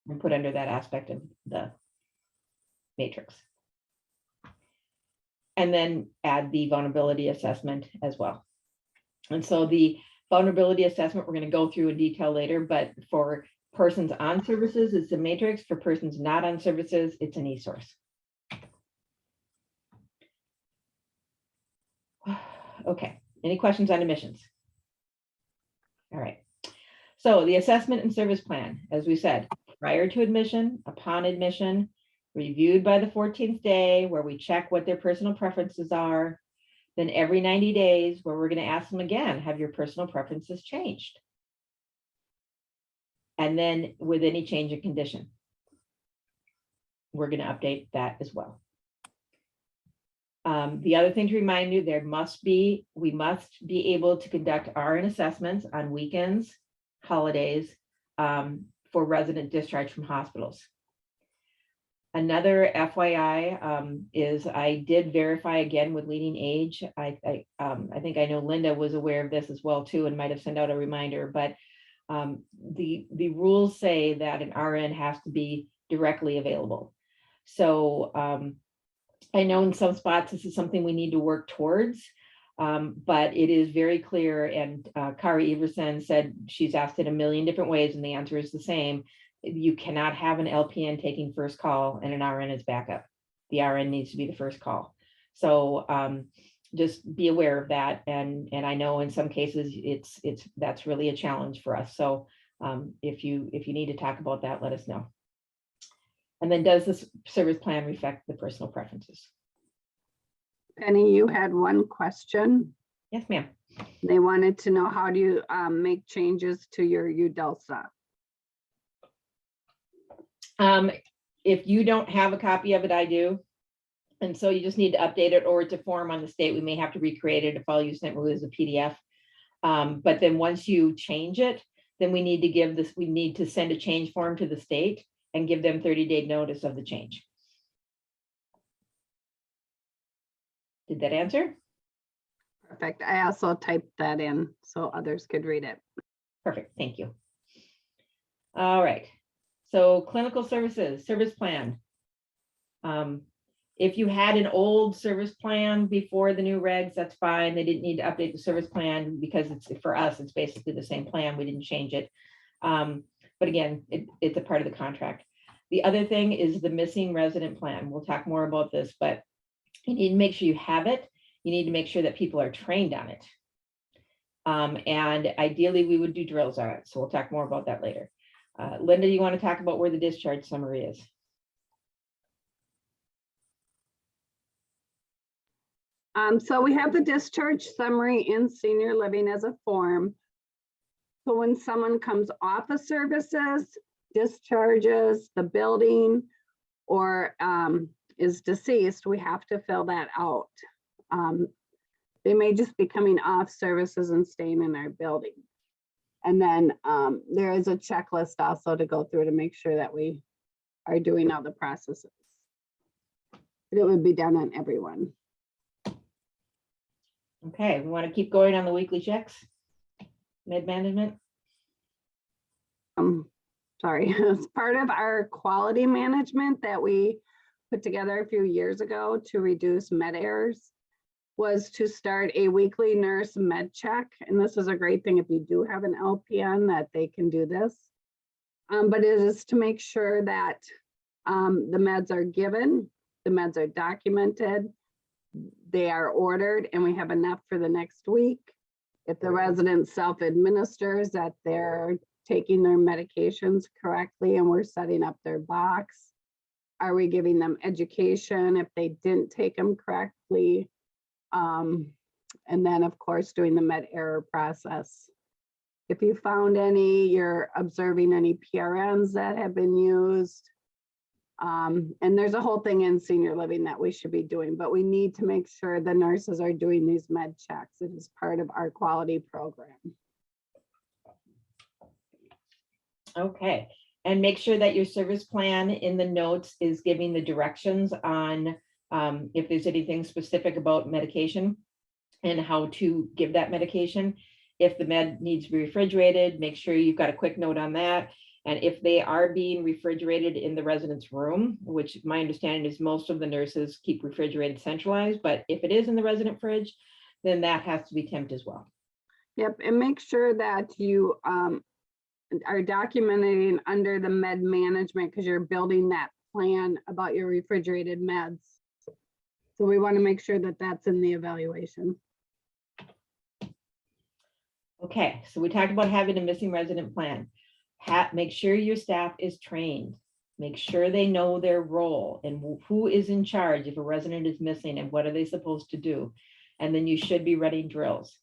and put under that aspect of the matrix. And then add the vulnerability assessment as well. And so the vulnerability assessment, we're going to go through in detail later, but for persons on services, it's a matrix. For persons not on services, it's an eSource. Okay, Any questions on admissions? All right. So the assessment and service plan, as we said, prior to admission, upon admission, reviewed by the 14th day, where we check what their personal preferences are. Then every 90 days, where we're going to ask them again, have your personal preferences changed? And then with any change in condition, we're going to update that as well. The other thing to remind you, we must be able to conduct RN assessments on weekends, holidays, for resident discharge from hospitals. Another FYI is I did verify again with Leading Age. I think I know Linda was aware of this as well too, and might have sent out a reminder, but the rules say that an RN has to be directly available. So I know in some spots this is something we need to work towards, but it is very clear. And Kari Everson said she's asked it a million different ways, and the answer is the same. You cannot have an LPN taking first call and an RN as backup. The RN needs to be the first call. So just be aware of that. And I know in some cases that's really a challenge for us. So if you need to talk about that, let us know. And then does this service plan reflect the personal preferences? Penny, you had one question. Yes, ma'am. They wanted to know, how do you make changes to your UDELSA? If you don't have a copy of it, I do. And so you just need to update it, or it's a form on the state. We may have to recreate it if all you sent was a PDF. But then once you change it, then we need to send a change form to the state and give them 30-day notice of the change. Did that answer? Perfect. I also typed that in so others could read it. Perfect, thank you. All right, so clinical services, service plan. If you had an old service plan before the new regs, that's fine. They didn't need to update the service plan because for us, it's basically the same plan. We didn't change it. But again, it's a part of the contract. The other thing is the missing resident plan. We'll talk more about this, but you need to make sure you have it. You need to make sure that people are trained on it. And ideally, we would do drills on it. So we'll talk more about that later. Linda, you want to talk about where the discharge summary is? So we have the discharge summary in senior living as a form. So when someone comes off of services, discharges the building, or is deceased, we have to fill that out. They may just be coming off services and staying in our building. And then there is a checklist also to go through to make sure that we are doing all the processes. But it would be done on everyone. Okay, we want to keep going on the weekly checks. Med management. Sorry, it's part of our quality management that we put together a few years ago to reduce med errors, was to start a weekly nurse med check. And this is a great thing if you do have an LPN that they can do this. But it is to make sure that the meds are given, the meds are documented, they are ordered, and we have enough for the next week. If the resident self-administers, that they're taking their medications correctly and we're setting up their box. Are we giving them education if they didn't take them correctly? And then of course, doing the med error process. If you found any, you're observing any PRNs that have been used. And there's a whole thing in senior living that we should be doing, but we need to make sure the nurses are doing these med checks. It is part of our quality program. Okay, and make sure that your service plan in the notes is giving the directions on if there's anything specific about medication and how to give that medication. If the med needs to be refrigerated, make sure you've got a quick note on that. And if they are being refrigerated in the resident's room, which my understanding is most of the nurses keep refrigerated centralized, but if it is in the resident fridge, then that has to be temped as well. Yep, and make sure that you are documenting under the med management, because you're building that plan about your refrigerated meds. So we want to make sure that that's in the evaluation. Okay, so we talked about having a missing resident plan. Make sure your staff is trained. Make sure they know their role and who is in charge if a resident is missing and what are they supposed to do. And then you should be running drills.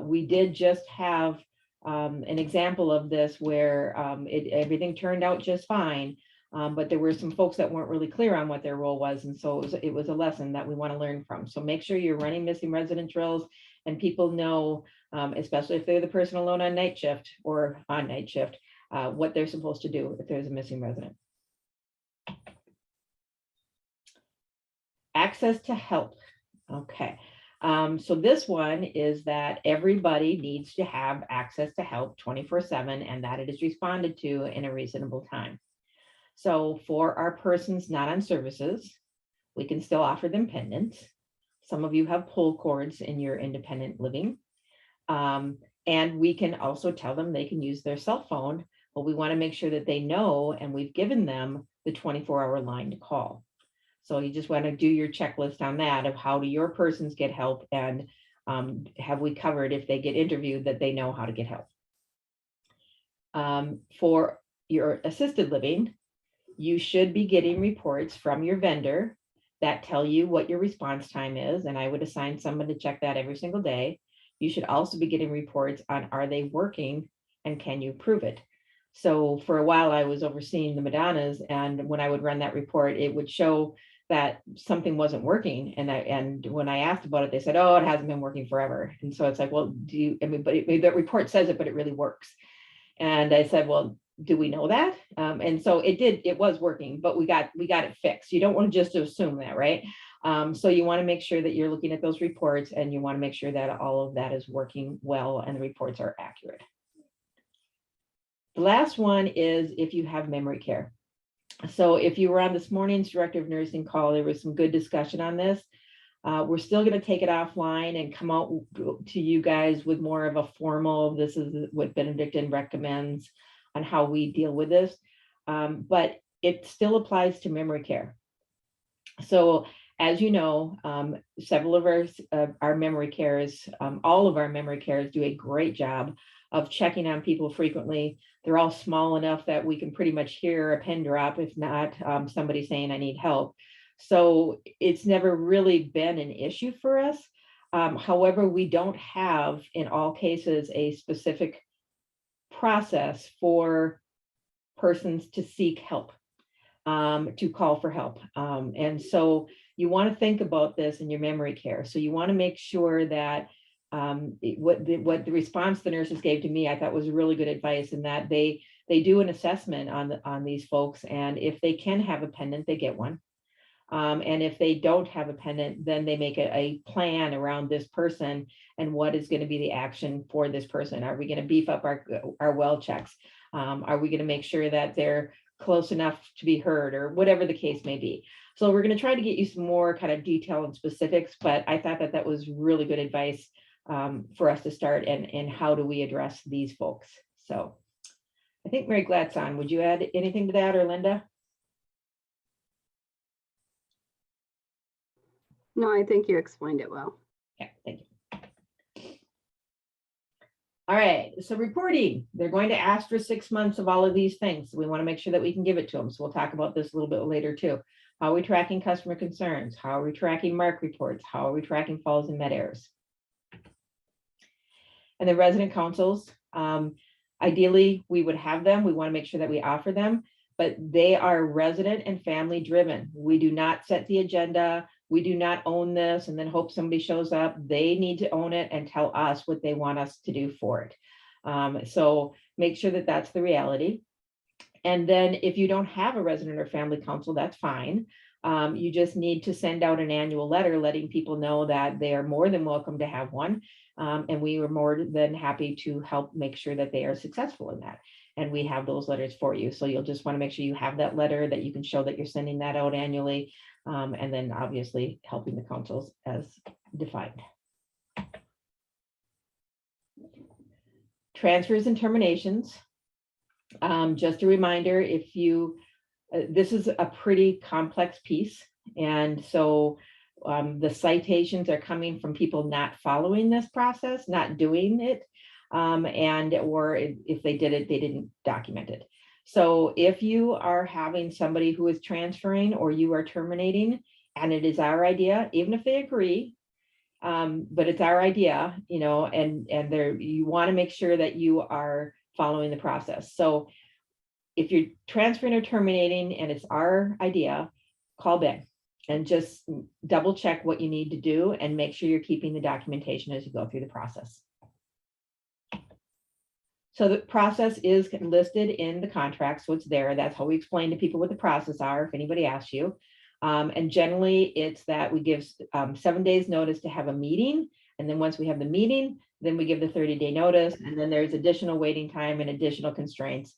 We did just have an example of this where everything turned out just fine. But there were some folks that weren't really clear on what their role was. And so it was a lesson that we want to learn from. So make sure you're running missing resident drills and people know, especially if they're the person alone on night shift or on night shift, what they're supposed to do if there's a missing resident. Access to help. Okay. So this one is that everybody needs to have access to help 24/7 and that it is responded to in a reasonable time. So for our persons not on services, we can still offer them pendants. Some of you have pull cords in your independent living. And we can also tell them they can use their cell phone, but we want to make sure that they know, and we've given them the 24-hour line to call. So you just want to do your checklist on that of how do your persons get help and have we covered if they get interviewed that they know how to get help. For your assisted living, you should be getting reports from your vendor that tell you what your response time is. And I would assign someone to check that every single day. You should also be getting reports on are they working and can you prove it? So for a while I was overseeing the Madonnas, and when I would run that report, it would show that something wasn't working. And when I asked about it, they said, oh, it hasn't been working forever. And so it's like, well, that report says it, but it really works. And I said, well, do we know that? And so it was working, but we got it fixed. You don't want to just assume that, right? So you want to make sure that you're looking at those reports and you want to make sure that all of that is working well and the reports are accurate. The last one is if you have memory care. So if you were on this morning's director of nursing call, there was some good discussion on this. We're still going to take it offline and come out to you guys with more of a formal, this is what Benedictine recommends on how we deal with this. But it still applies to memory care. So as you know, several of our memory cares, all of our memory cares do a great job of checking on people frequently. They're all small enough that we can pretty much hear a pin drop, if not somebody saying I need help. So it's never really been an issue for us. However, we don't have in all cases a specific process for persons to seek help, to call for help. And so you want to think about this in your memory care. So you want to make sure that what the response the nurses gave to me, I thought was really good advice, in that they do an assessment on these folks, and if they can have a pendant, they get one. And if they don't have a pendant, then they make a plan around this person and what is going to be the action for this person. Are we going to beef up our well checks? Are we going to make sure that they're close enough to be heard, or whatever the case may be? So we're going to try to get you some more kind of detail and specifics, but I thought that was really good advice for us to start, and how do we address these folks? So I think Mary Gladson, would you add anything to that, or Linda? No, I think you explained it well. Yeah, thank you. All right, so reporting, they're going to ask for 6 months of all of these things. We want to make sure that we can give it to them. So we'll talk about this a little bit later too. How are we tracking customer concerns? How are we tracking MARC reports? How are we tracking falls and med errors? And the resident councils, ideally we would have them. We want to make sure that we offer them, but they are resident and family driven. We do not set the agenda. We do not own this and then hope somebody shows up. They need to own it and tell us what they want us to do for it. So make sure that that's the reality. And then if you don't have a resident or family council, that's fine. You just need to send out an annual letter letting people know that they are more than welcome to have one. And we are more than happy to help make sure that they are successful in that. And we have those letters for you. So you'll just want to make sure you have that letter, that you can show that you're sending that out annually. And then obviously helping the councils as defined. Transfers and terminations. Just a reminder, if you, this is a pretty complex piece. And so the citations are coming from people not following this process, not doing it. and or if they did it, they didn't document it. So if you are having somebody who is transferring or you are terminating, and it is our idea, even if they agree, but it's our idea, you know, and there, you want to make sure that you are following the process. So if you're transferring or terminating and it's our idea, call Ben and just double check what you need to do and make sure you're keeping the documentation as you go through the process. So the process is listed in the contract, so it's there. That's how we explain to people what the process are, if anybody asks you. And generally, it's that we give 7 days notice to have a meeting. And then once we have the meeting, then we give the 30-day notice. And then there's additional waiting time and additional constraints.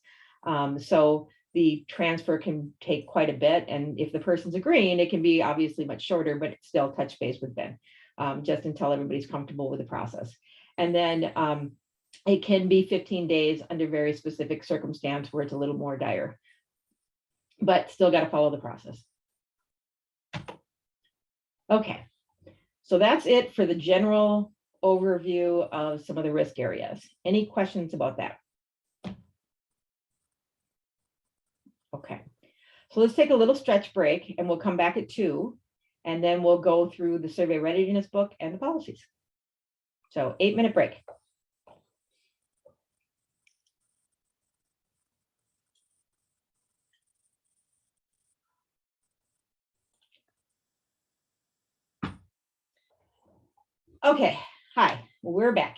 So the transfer can take quite a bit. And if the person's agreeing, it can be obviously much shorter, but still touch base with Ben, just until everybody's comfortable with the process. And then it can be 15 days under very specific circumstance where it's a little more dire, but still got to follow the process. Okay, so that's it for the general overview of some of the risk areas. Any questions about that? Okay, so let's take a little stretch break and we'll come back at 2, and then we'll go through the survey readiness book and the policies. So 8-minute break. Okay, hi, we're back.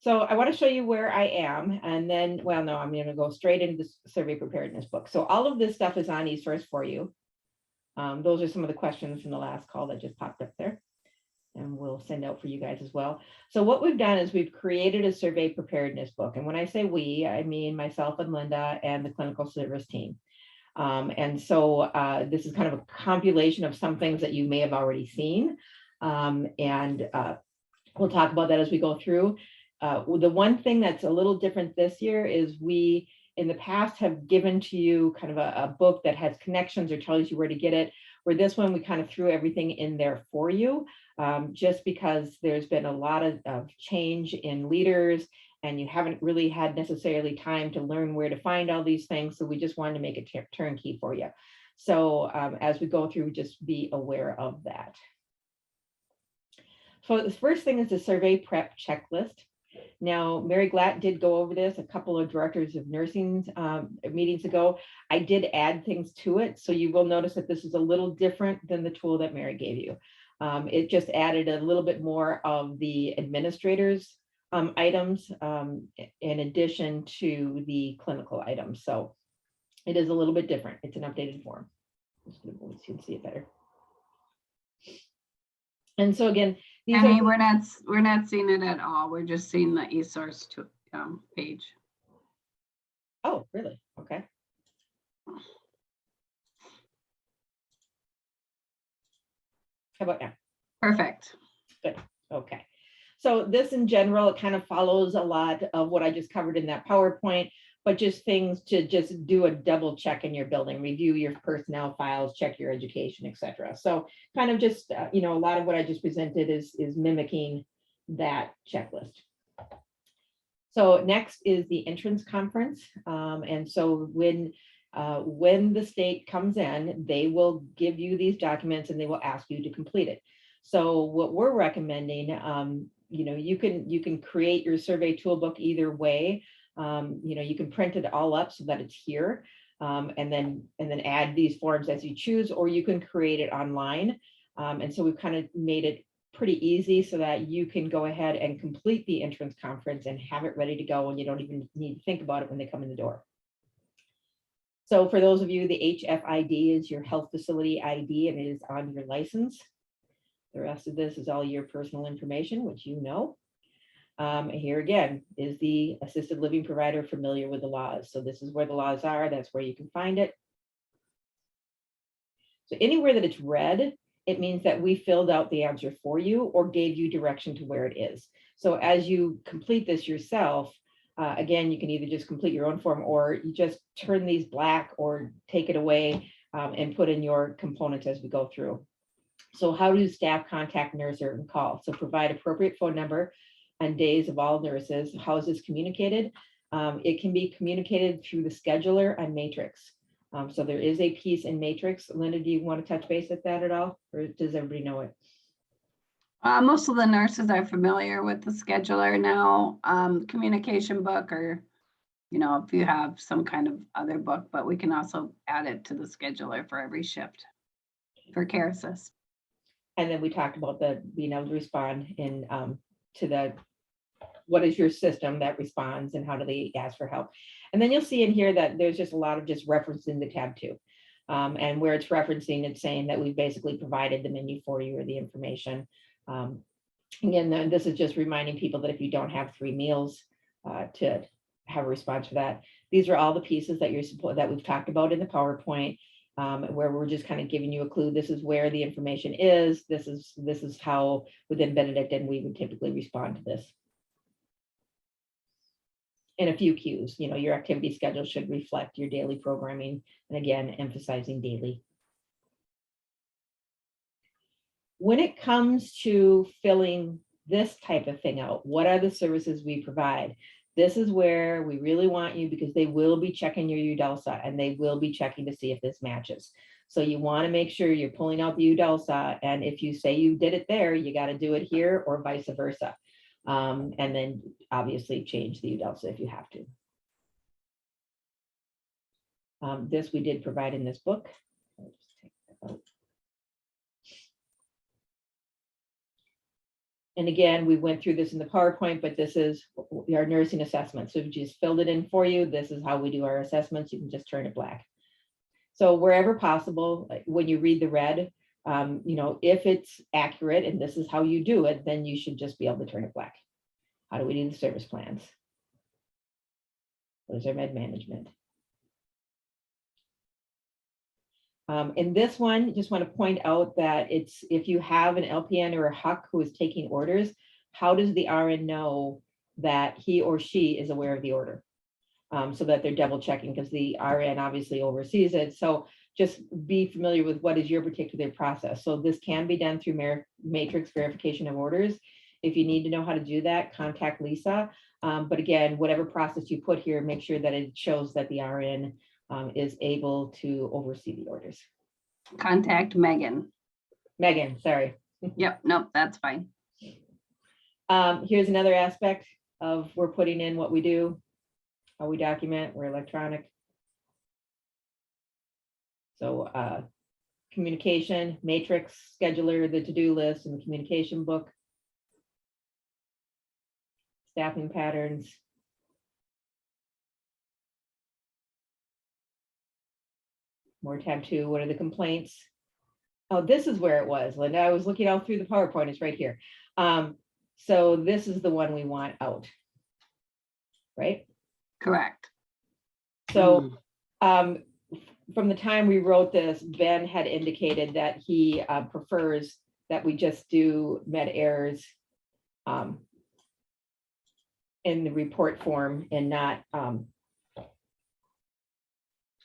So I want to show you where I am, and then, well, no, I'm going to go straight into the survey preparedness book. So all of this stuff is on eSource for you. Those are some of the questions from the last call that just popped up there, and we'll send out for you guys as well. So what we've done is we've created a survey preparedness book. And when I say we, I mean myself and Linda and the clinical service team. And so this is kind of a compilation of some things that you may have already seen. And we'll talk about that as we go through. The one thing that's a little different this year is we, in the past, have given to you kind of a book that has connections or tells you where to get it, where this one, we kind of threw everything in there for you, just because there's been a lot of change in leaders and you haven't really had necessarily time to learn where to find all these things. So we just wanted to make it turnkey for you. So as we go through, just be aware of that. So the first thing is the survey prep checklist. Now, Mary Glatt did go over this a couple of directors of nursing meetings ago. I did add things to it. So you will notice that this is a little different than the tool that Mary gave you. It just added a little bit more of the administrators items in addition to the clinical items. So it is a little bit different. It's an updated form. Just gonna go so you can see it better. And so again, these Penny, are, we're not seeing it at all. We're just seeing the eSource page. oh, really? Okay. How about now? Perfect. Okay. So this in general, it kind of follows a lot of what I just covered in that PowerPoint, but just things to just do a double check in your building, review your personnel files, check your education, etc. So kind of just, a lot of what I just presented is mimicking that checklist. So next is the entrance conference. And so when the state comes in, they will give you these documents and they will ask you to complete it. So what we're recommending, you can create your survey toolbook either way. You can print it all up so that it's here, and then add these forms as you choose, or you can create it online. And so we've kind of made it pretty easy so that you can go ahead and complete the entrance conference and have it ready to go, and you don't even need to think about it when they come in the door. So for those of you, the HFID is your health facility ID, and it is on your license. The rest of this is all your personal information, which you know. Here again, is the assisted living provider familiar with the laws? So this is where the laws are. That's where you can find it. So anywhere that it's red, it means that we filled out the answer for you or gave you direction to where it is. So as you complete this yourself, again, you can either just complete your own form or you just turn these black or take it away and put in your components as we go through. So how do staff contact nurse or call? So provide appropriate phone number and days of all nurses. How is this communicated? It can be communicated through the scheduler and Matrix. So there is a piece in Matrix. Linda, do you want to touch base at that at all? Or does everybody know it? Most of the nurses are familiar with the scheduler now, communication book, or, you know, if you have some kind of other book, but we can also add it to the scheduler for every shift for Care Assist. And then we talked about the being able to respond in to the, what is your system that responds and how do they ask for help? And then you'll see in here that there's just a lot of just referencing the tab 2. And where it's referencing, it's saying that we've basically provided the menu for you or the information. Again, then this is just reminding people that if you don't have 3 meals to have a response for that. These are all the pieces that that we've talked about in the PowerPoint, where we're just kind of giving you a clue. This is where the information is. This is how within Benedictine we would typically respond to this. And a few cues, you know, your activity schedule should reflect your daily programming, and again, emphasizing daily. When it comes to filling this type of thing out, what are the services we provide? This is where we really want you, because they will be checking your UDELSA and they will be checking to see if this matches. So you want to make sure you're pulling out the UDELSA, and if you say you did it there, you got to do it here or vice versa. And then obviously change the UDELSA if you have to. This we did provide in this book. I'll just take that out. And again, we went through this in the PowerPoint, but this is our nursing assessment. So we just filled it in for you. This is how we do our assessments. You can just turn it black. So wherever possible, when you read the red, you know, if it's accurate and this is how you do it, then you should just be able to turn it black. How do we do the service plans? What is our med management? In this one, just want to point out that it's, if you have an LPN or a HUC who is taking orders, how does the RN know that he or she is aware of the order? So that they're double checking, because the RN obviously oversees it. So just be familiar with what is your particular process. So this can be done through Matrix verification of orders. If you need to know how to do that, contact Lisa. But again, whatever process you put here, make sure that it shows that the RN is able to oversee the orders. Contact Megan. Megan, sorry. Yep, nope, that's fine. Here's another aspect of we're putting in what we do, how we document, we're electronic. So communication, Matrix, scheduler, the to-do list, and the communication book. Staffing patterns. More tab 2, what are the complaints? Oh, this is where it was, Linda. I was looking out through the PowerPoint, it's right here. So this is the one we want out, right? Correct. So from the time we wrote this, Ben had indicated that he prefers that we just do med errors in the report form and not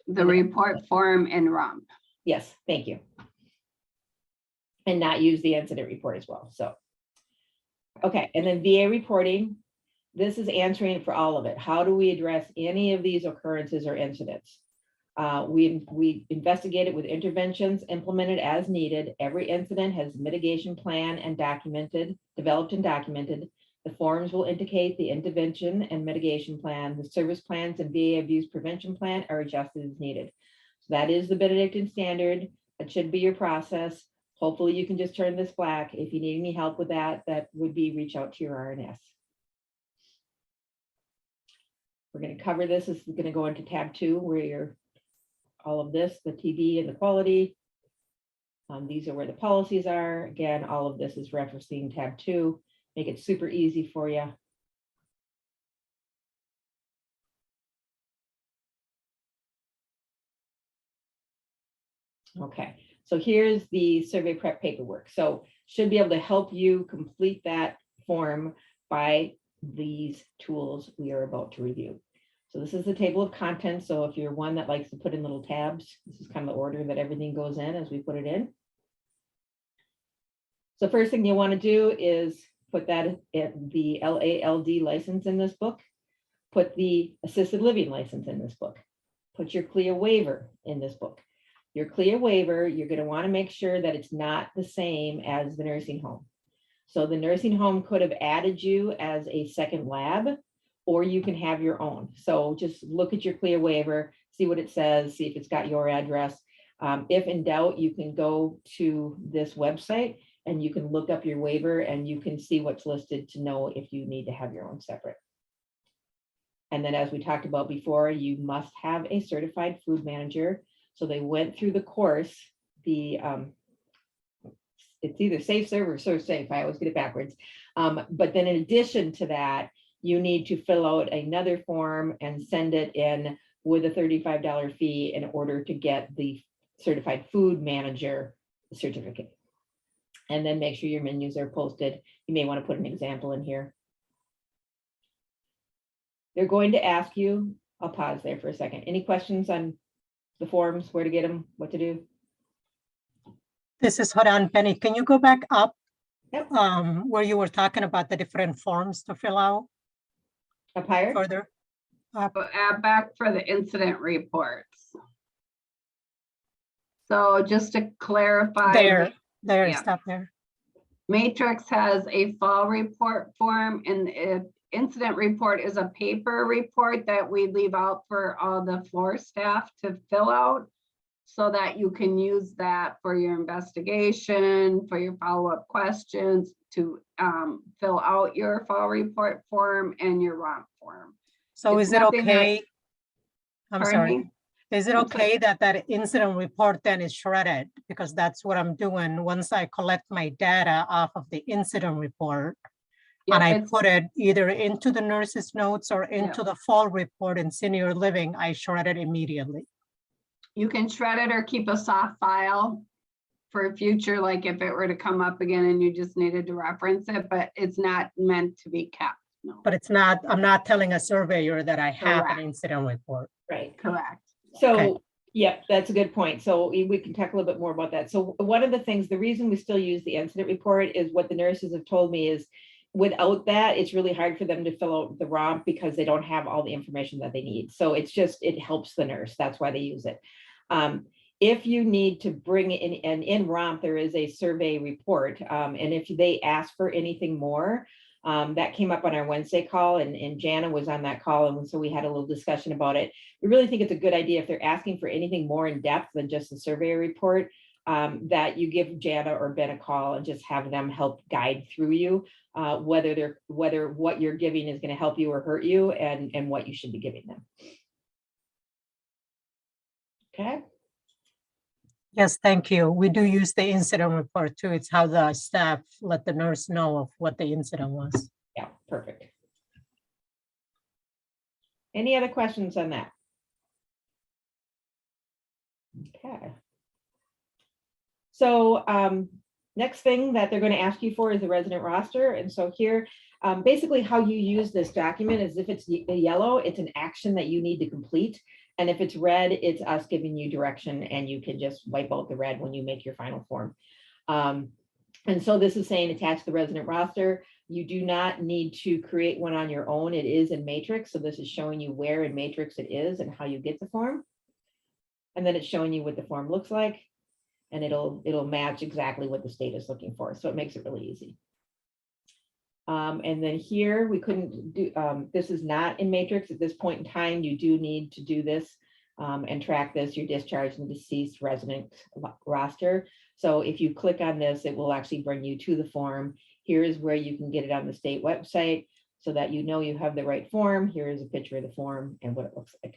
The report form and RUMP. yes, thank you. And not use the incident report as well. So, okay, and then VA reporting. This is answering for all of it. How do we address any of these occurrences or incidents? We investigate it with interventions implemented as needed. Every incident has a mitigation plan and developed and documented. The forms will indicate the intervention and mitigation plan. The service plans and VA abuse prevention plan are adjusted as needed. So that is the Benedictine standard. That should be your process. Hopefully you can just turn this black. If you need any help with that, that would be reach out to your RNS. We're going to cover this. This is going to go into tab 2 where you're all of this, the TB and the quality. These are where the policies are. Again, all of this is referencing tab 2. Make it super easy for you. Okay, so here's the survey prep paperwork. So should be able to help you complete that form by these tools we are about to review. So this is the table of contents. So if you're one that likes to put in little tabs, this is kind of the order that everything goes in as we put it in. So first thing you want to do is put that in the LALD license in this book. Put the assisted living license in this book. Put your CLIA waiver in this book. Your CLIA waiver, you're going to want to make sure that it's not the same as the nursing home. So the nursing home could have added you as a second lab, or you can have your own. So just look at your CLIA waiver, see what it says, see if it's got your address. If in doubt, you can go to this website and you can look up your waiver and you can see what's listed to know if you need to have your own separate. And then as we talked about before, you must have a certified food manager. So they went through the course, it's either Safe Serve or Serve Safe. I always get it backwards. But then in addition to that, you need to fill out another form and send it in with a $35 fee in order to get the certified food manager certificate. And then make sure your menus are posted. You may want to put an example in here. They're going to ask you, I'll pause there for a second. Any questions on the forms, where to get them, what to do? This is Haran Penny. Can you go back up? Yep. Where you were talking about the different forms to fill out Up higher? further? But add back for the incident reports. So just to clarify. There, Yeah. stop there. Matrix has a fall report form, and incident report is a paper report that we leave out for all the floor staff to fill out, so that you can use that for your investigation, for your follow-up questions, to fill out your fall report form and your ROMP form. So It's is it nothing that- okay? I'm Pardon sorry. me? Is it I'm sorry. okay that that incident report then is shredded? Because that's what I'm doing. Once I collect my data off of the incident report, and Yeah, I it's- put it either into the nurse's notes or into the fall report in senior living, I shred it immediately. You can shred it or keep a soft file for future, like if it were to come up again and you just needed to reference it, but it's not meant to be kept. No, But it's not, I'm not telling a surveyor that I have Correct. an incident report. Right. correct. So, Okay. yeah, that's a good point. So we can talk a little bit more about that. So one of the things, the reason we still use the incident report is what the nurses have told me is without that, it's really hard for them to fill out the ROMP because they don't have all the information that they need. So it's just, it helps the nurse. That's why they use it. If you need to bring in, and in ROMP, there is a survey report. And if they ask for anything more, that came up on our Wednesday call, and Jana was on that call. And so we had a little discussion about it. We really think it's a good idea if they're asking for anything more in depth than just the survey report, that you give Jana or Ben a call and just have them help guide through you, whether what you're giving is going to help you or hurt you, and what you should be giving them. Okay. Yes, thank you. We do use the incident report too. It's how the staff let the nurse know of what the incident was. Yeah, perfect. Any other questions on that? Okay. So next thing that they're going to ask you for is the resident roster. And so here, basically how you use this document is if it's yellow, it's an action that you need to complete. And if it's red, it's us giving you direction, and you can just wipe out the red when you make your final form. And so this is saying attach the resident roster. You do not need to create one on your own. It is in Matrix. So this is showing you where in Matrix it is and how you get the form. And then it's showing you what the form looks like, and it'll match exactly what the state is looking for. So it makes it really easy. And then here we couldn't do, this is not in Matrix at this point in time. You do need to do this and track this, your discharged and deceased resident roster. So if you click on this, it will actually bring you to the form. Here is where you can get it on the state website so that you know you have the right form. Here is a picture of the form and what it looks like.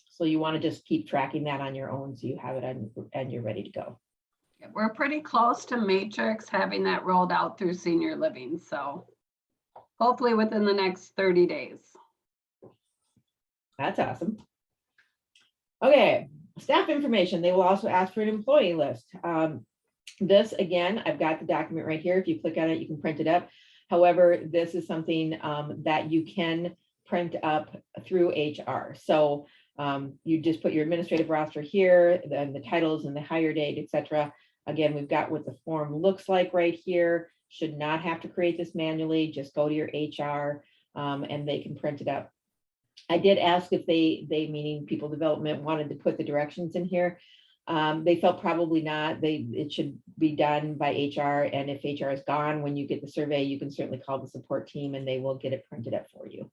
So you want to just keep tracking that on your own so you have it on and you're ready to go. We're pretty close to Matrix having that rolled out through senior living, so hopefully within the next 30 days. That's awesome. Okay, staff information. They will also ask for an employee list. This, again, I've got the document right here. If you click on it, you can print it up. However, this is something that you can print up through HR. So you just put your administrative roster here, then the titles and the hire date, etc. Again, we've got what the form looks like right here. should not have to create this manually. Just go to your HR and they can print it up. I did ask if they meaning people development, wanted to put the directions in here. They felt probably not. It should be done by HR, and if HR is gone when you get the survey, you can certainly call the support team and they will get it printed up for you.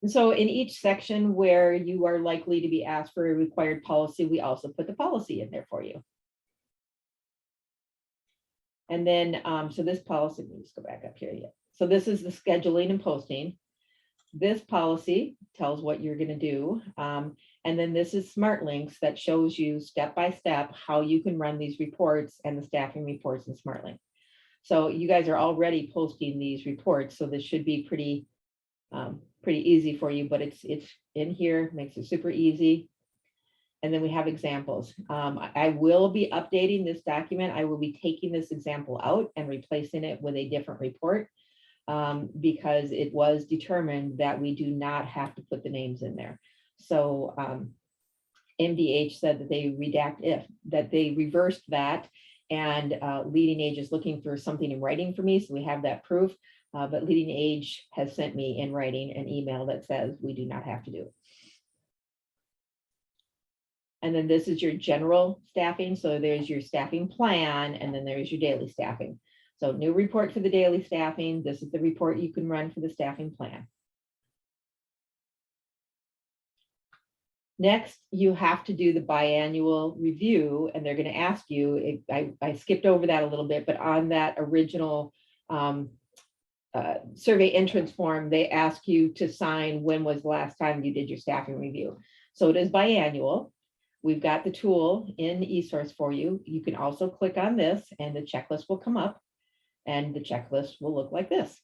And so in each section where you are likely to be asked for a required policy, we also put the policy in there for you. And then, so this policy, let me just go back up here. Yeah. So this is the scheduling and posting. This policy tells what you're going to do. And then this is Smart Links that shows you step by step how you can run these reports and the staffing reports in Smart Link. So you guys are already posting these reports, so this should be pretty easy for you, but it's in here, makes it super easy. And then we have examples. I will be updating this document. I will be taking this example out and replacing it with a different report because it was determined that we do not have to put the names in there. So MDH said that they that they reversed that, and Leading Age is looking for something in writing for me, so we have that proof. But Leading Age has sent me in writing an email that says we do not have to do it. And then this is your general staffing. So there's your staffing plan, and then there's your daily staffing. So new report for the daily staffing. This is the report you can run for the staffing plan. Next, you have to do the biannual review, and they're going to ask you, I skipped over that a little bit, but on that original survey entrance form, they ask you to sign when was the last time you did your staffing review. So it is biannual. We've got the tool in eSource for you. You can also click on this and the checklist will come up, and the checklist will look like this.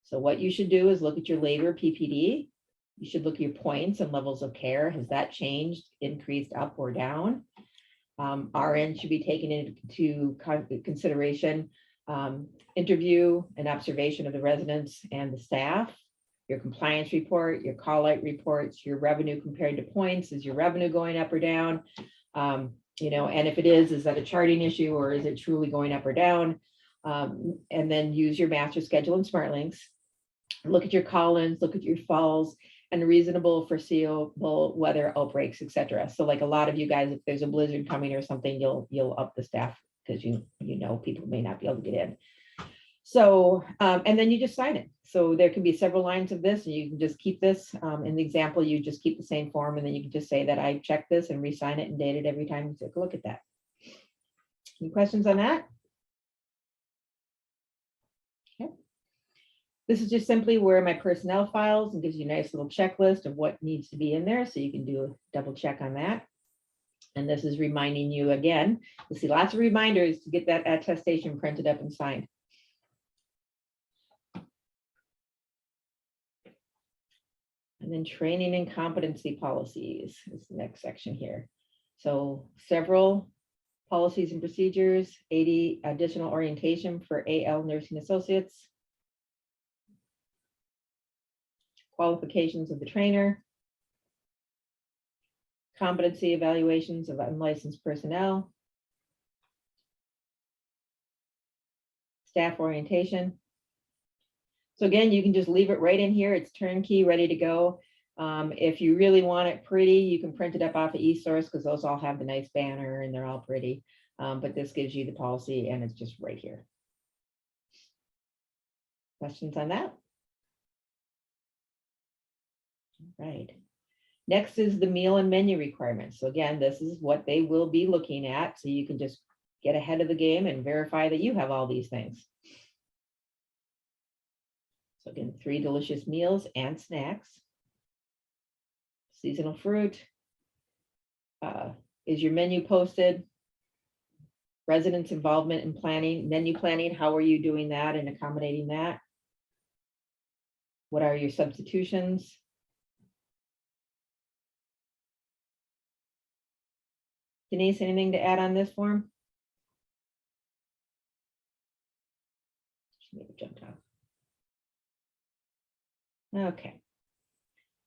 So what you should do is look at your labor PPD. You should look at your points and levels of care. Has that changed, increased, up or down? RN should be taken into consideration. Interview and observation of the residents and the staff, your compliance report, your call out reports, your revenue compared to points. Is your revenue going up or down? You know, and if it is that a charting issue or is it truly going up or down? And then use your master schedule and Smart Links. Look at your call-ins, look at your falls, and reasonable foreseeable weather outbreaks, etc. So like a lot of you guys, if there's a blizzard coming or something, you'll up the staff because you know people may not be able to get in. So and then you just sign it. So there can be several lines of this, and you can just keep this. In the example, you just keep the same form, and then you can just say that I checked this and re-sign it and date it every time you take a look at that. Any questions on that? This is just simply where my personnel files, and gives you a nice little checklist of what needs to be in there. So you can do a double check on that. And this is reminding you again, you see lots of reminders to get that attestation printed up and signed. And then training and competency policies is the next section here. So several policies and procedures, 80 additional orientation for AL nursing associates. Qualifications of the trainer, competency evaluations of unlicensed personnel, staff orientation. So again, you can just leave it right in here. It's turnkey, ready to go. If you really want it pretty, you can print it up off of eSource because those all have the nice banner and they're all pretty. But this gives you the policy and it's just right here. Questions on that? Right. Next is the meal and menu requirements. So again, this is what they will be looking at. So you can just get ahead of the game and verify that you have all these things. So again, 3 delicious meals and snacks. Seasonal fruit. Is your menu posted? Residents' involvement in planning, menu planning. How are you doing that and accommodating that? What are your substitutions? Denise, anything to add on this form? She may have jumped off. Okay.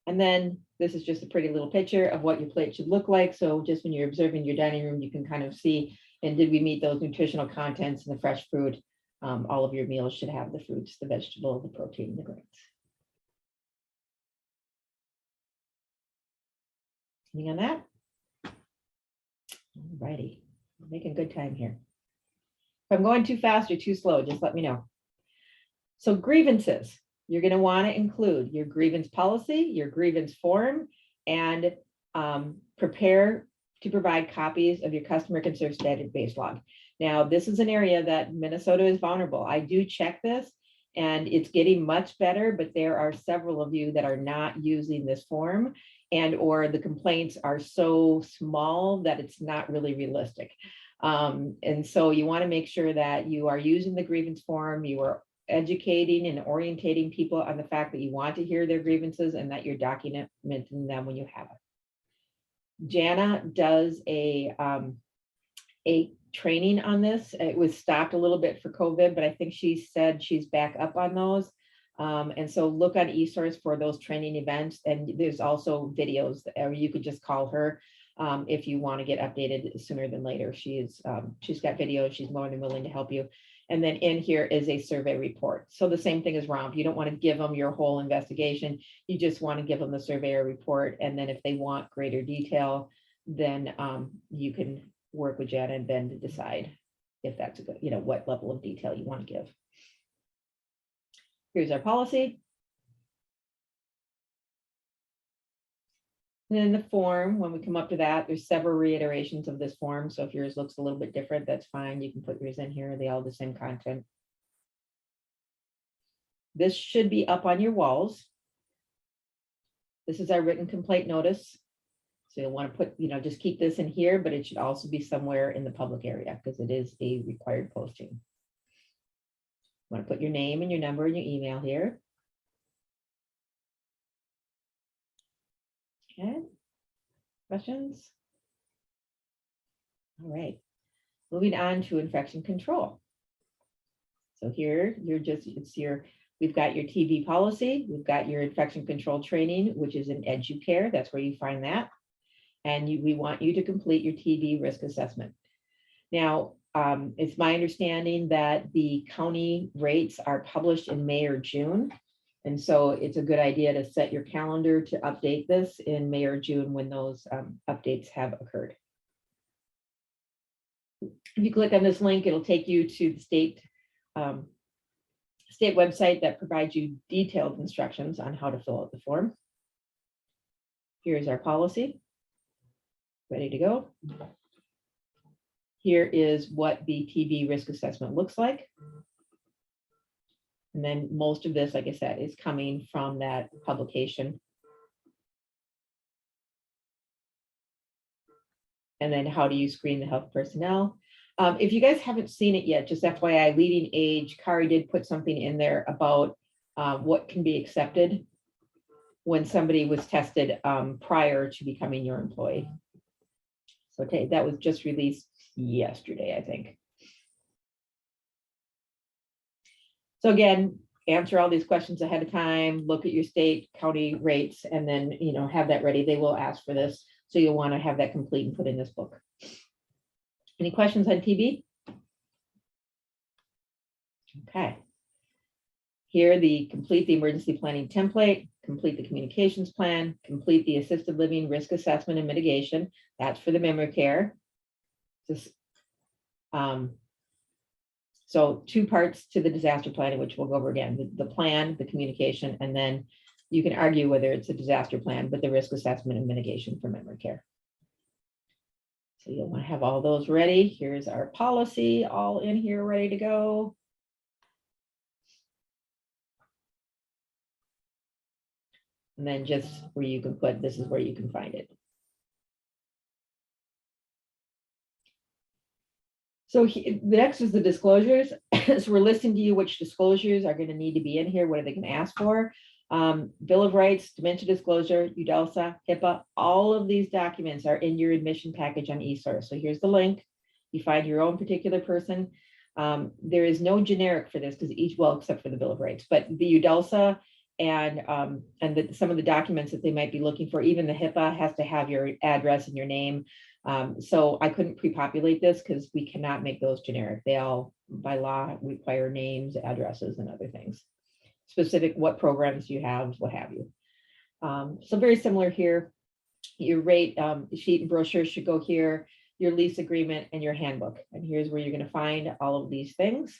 And then this is just a pretty little picture of what your plate should look like. So just when you're observing your dining room, you can kind of see And did we meet those nutritional contents in the fresh fruit? All of your meals should have the fruits, the vegetable, the protein, the grains. Anything on that? All righty, making good time here. If I'm going too fast or too slow, just let me know. So grievances, you're going to want to include your grievance policy, your grievance form, and prepare to provide copies of your customer concern database log. Now, this is an area that Minnesota is vulnerable. I do check this and it's getting much better, but there are several of you that are not using this form, and or the complaints are so small that it's not really realistic. And so you want to make sure that you are using the grievance form, you are educating and orientating people on the fact that you want to hear their grievances and that you're documenting them when you have it. Jana does a training on this. It was stopped a little bit for COVID, but I think she said she's back up on those. And so look on eSource for those training events. And there's also videos, or you could just call her if you want to get updated sooner than later. She's got videos. She's more than willing to help you. And then in here is a survey report. So the same thing as ROMP. You don't want to give them your whole investigation. You just want to give them the surveyor report. And then if they want greater detail, then you can work with Jana and Ben to decide if that's a good, what level of detail you want to give. Here's our policy. And then the form, when we come up to that, there's several reiterations of this form. So if yours looks a little bit different, that's fine. You can put yours in here. They all have the same content. This should be up on your walls. This is our written complaint notice. So you'll want to put, just keep this in here, but it should also be somewhere in the public area because it is a required posting. You want to put your name and your number and your email here. Okay, questions? All right, moving on to infection control. So here we've got your TB policy, we've got your infection control training, which is in EduCare, that's where you find that. And we want you to complete your TB risk assessment. Now, it's my understanding that the county rates are published in May or June. And so it's a good idea to set your calendar to update this in May or June when those updates have occurred. If you click on this link, it'll take you to the state website that provides you detailed instructions on how to fill out the form. Here's our policy. Ready to go. Here is what the TB risk assessment looks like. And then most of this, like I said, is coming from that publication. And then how do you screen the health personnel? If you guys haven't seen it yet, just FYI, Leading Age, Kari did put something in there about what can be accepted when somebody was tested prior to becoming your employee. So okay, that was just released yesterday, I think. So again, answer all these questions ahead of time, look at your state, county rates, and then, have that ready. They will ask for this. So you'll want to have that complete and put in this book. Any questions on TB? Okay. Here, complete the emergency planning template, complete the communications plan, complete the assisted living risk assessment and mitigation. That's for the memory care. Just, so 2 parts to the disaster planning, which we'll go over again, the plan, the communication, and then you can argue whether it's a disaster plan, but the risk assessment and mitigation for memory care. So you'll want to have all those ready. Here's our policy all in here, ready to go. And then just where you can put, this is where you can find it. So the next is the disclosures. So we're listing to you which disclosures are going to need to be in here. What are they going to ask for? Bill of Rights, dementia disclosure, UDELSA, HIPAA, all of these documents are in your admission package on eSource. So here's the link. You find your own particular person. There is no generic for this because except for the Bill of Rights, but the UDELSA and some of the documents that they might be looking for, even the HIPAA has to have your address and your name. So I couldn't pre-populate this because we cannot make those generic. They all, by law, require names, addresses, and other things. Specific, what programs you have, what have you. So very similar here. Your rate sheet and brochure should go here, your lease agreement and your handbook. And here's where you're going to find all of these things.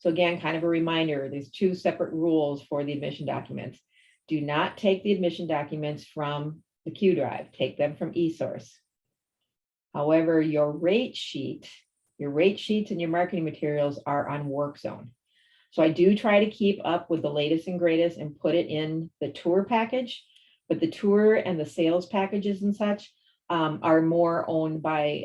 So again, kind of a reminder, there's two separate rules for the admission documents. Do not take the admission documents from the Q Drive, take them from eSource. However, your rate sheets and your marketing materials are on WorkZone. So I do try to keep up with the latest and greatest and put it in the tour package, but the tour and the sales packages and such are more owned by,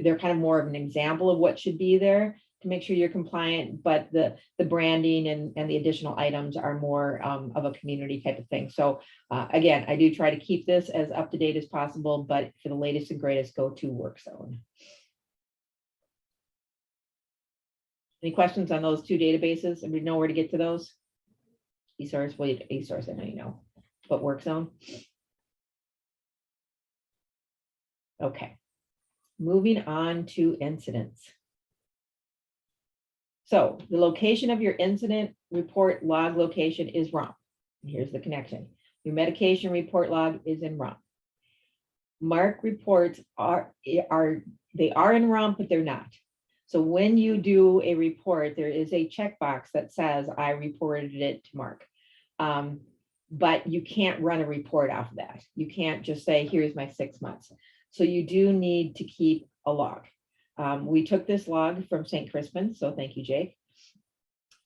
they're kind of more of an example of what should be there to make sure you're compliant, but the branding and the additional items are more of a community type of thing. So again, I do try to keep this as up to date as possible, but for the latest and greatest, go to WorkZone. Any questions on those two databases? And we know where to get to those? eSource, well, eSource, I know you know, but WorkZone. Okay, moving on to incidents. So the location of your incident report log location is RUMP. Here's the connection. Your medication report log is in RUMP. MARC reports are in RUMP, but they're not. So when you do a report, there is a checkbox that says I reported it to MARC. But you can't run a report off of that. You can't just say, here's my 6 months. So you do need to keep a log. We took this log from St. Crispin, so thank you, Jake.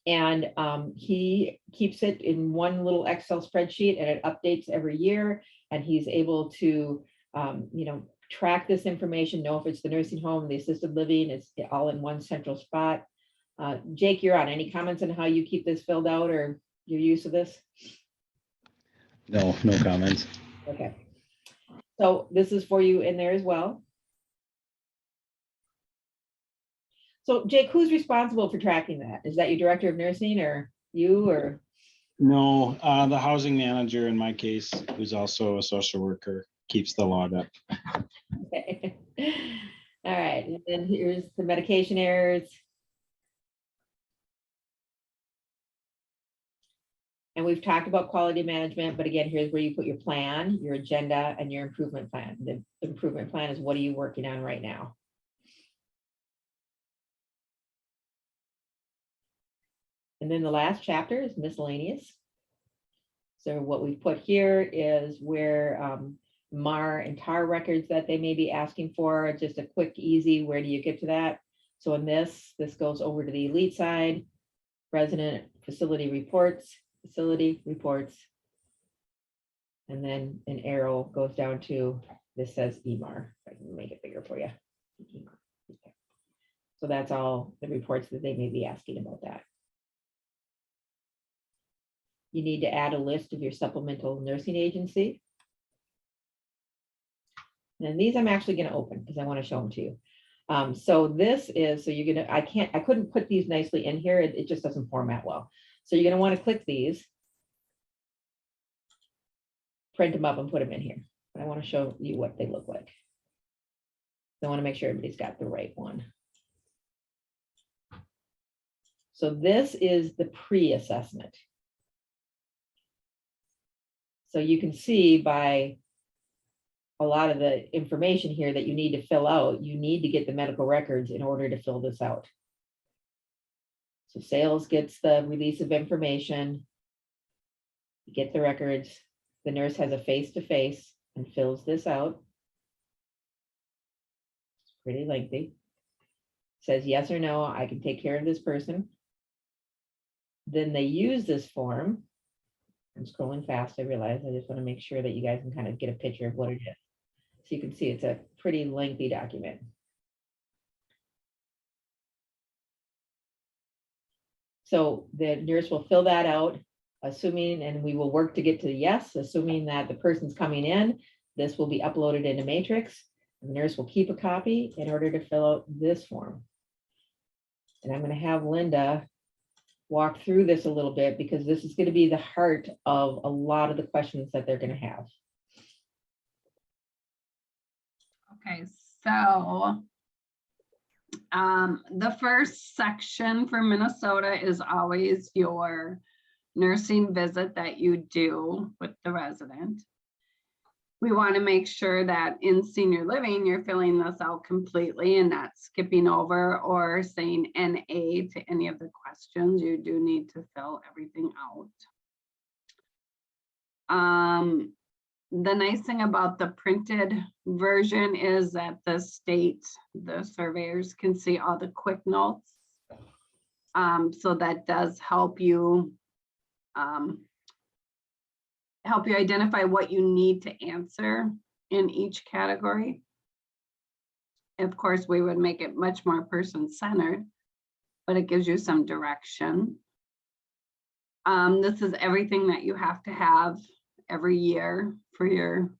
And he keeps it in one little Excel spreadsheet and it updates every year. And he's able to, track this information, know if it's the nursing home, the assisted living, it's all in one central spot. Jake, you're on. Any comments on how you keep this filled out or your use of this? No comments. Okay. So this is for you in there as well. So Jake, who's responsible for tracking that? Is that your director of nursing or you or? No, the housing manager in my case, who's also a social worker, keeps the log up. Okay. All right, and then here's the medication errors. And we've talked about quality management, but again, here's where you put your plan, your agenda, and your improvement plan. The improvement plan is what are you working on right now? And then the last chapter is miscellaneous. So what we've put here is where MAR and TAR records that they may be asking for, just a quick, easy, where do you get to that? So in this goes over to the elite side, resident facility reports, and then an arrow goes down to, this says EMAR. I can make it bigger for you. So that's all the reports that they may be asking about that. You need to add a list of your supplemental nursing agency. And these I'm actually going to open because I want to show them to you. So this is, so you're going to, I couldn't put these nicely in here. It just doesn't format well. So you're going to want to click these, print them up and put them in here. I want to show you what they look like. I want to make sure everybody's got the right one. So this is the pre-assessment. So you can see by a lot of the information here that you need to fill out, you need to get the medical records in order to fill this out. So sales gets the release of information, you get the records, the nurse has a face-to-face and fills this out. It's pretty lengthy. Says yes or no, I can take care of this person. Then they use this form. I'm scrolling fast, I realize. I just want to make sure that you guys can kind of get a picture of what it is. So you can see it's a pretty lengthy document. So the nurse will fill that out, assuming, and we will work to get to the yes, assuming that the person's coming in. This will be uploaded into Matrix. The nurse will keep a copy in order to fill out this form. And I'm going to have Linda walk through this a little bit because this is going to be the heart of a lot of the questions that they're going to have. Okay, so the first section for Minnesota is always your nursing visit that you do with the resident. We want to make sure that in senior living, you're filling this out completely and not skipping over or saying NA to any of the questions. You do need to fill everything out. The nice thing about the printed version is that the state, the surveyors can see all the quick notes. So that does help you identify what you need to answer in each category. Of course, we would make it much more person-centered, but it gives you some direction. This is everything that you have to have every year for your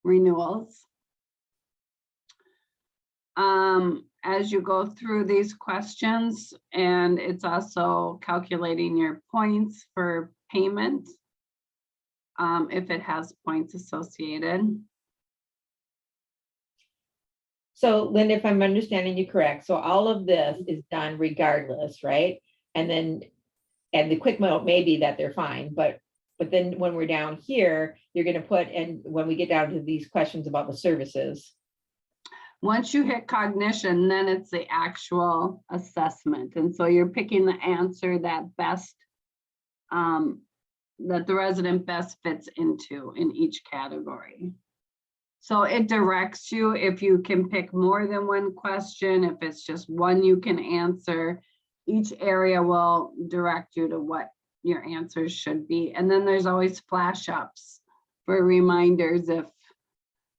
renewals. As you go through these questions, and it's also calculating your points for payment, if it has points associated. So Linda, if I'm understanding you correct, so all of this is done regardless, right? And the quick note may be that they're fine, but then when we're down here, you're gonna put, and when we get down to these questions about the services. Once you hit cognition, then it's the actual assessment. And so you're picking the answer that best, that the resident best fits into in each category. So it directs you if you can pick more than one question, if it's just one you can answer, each area will direct you to what your answers should be. And then there's always flash ups for reminders. If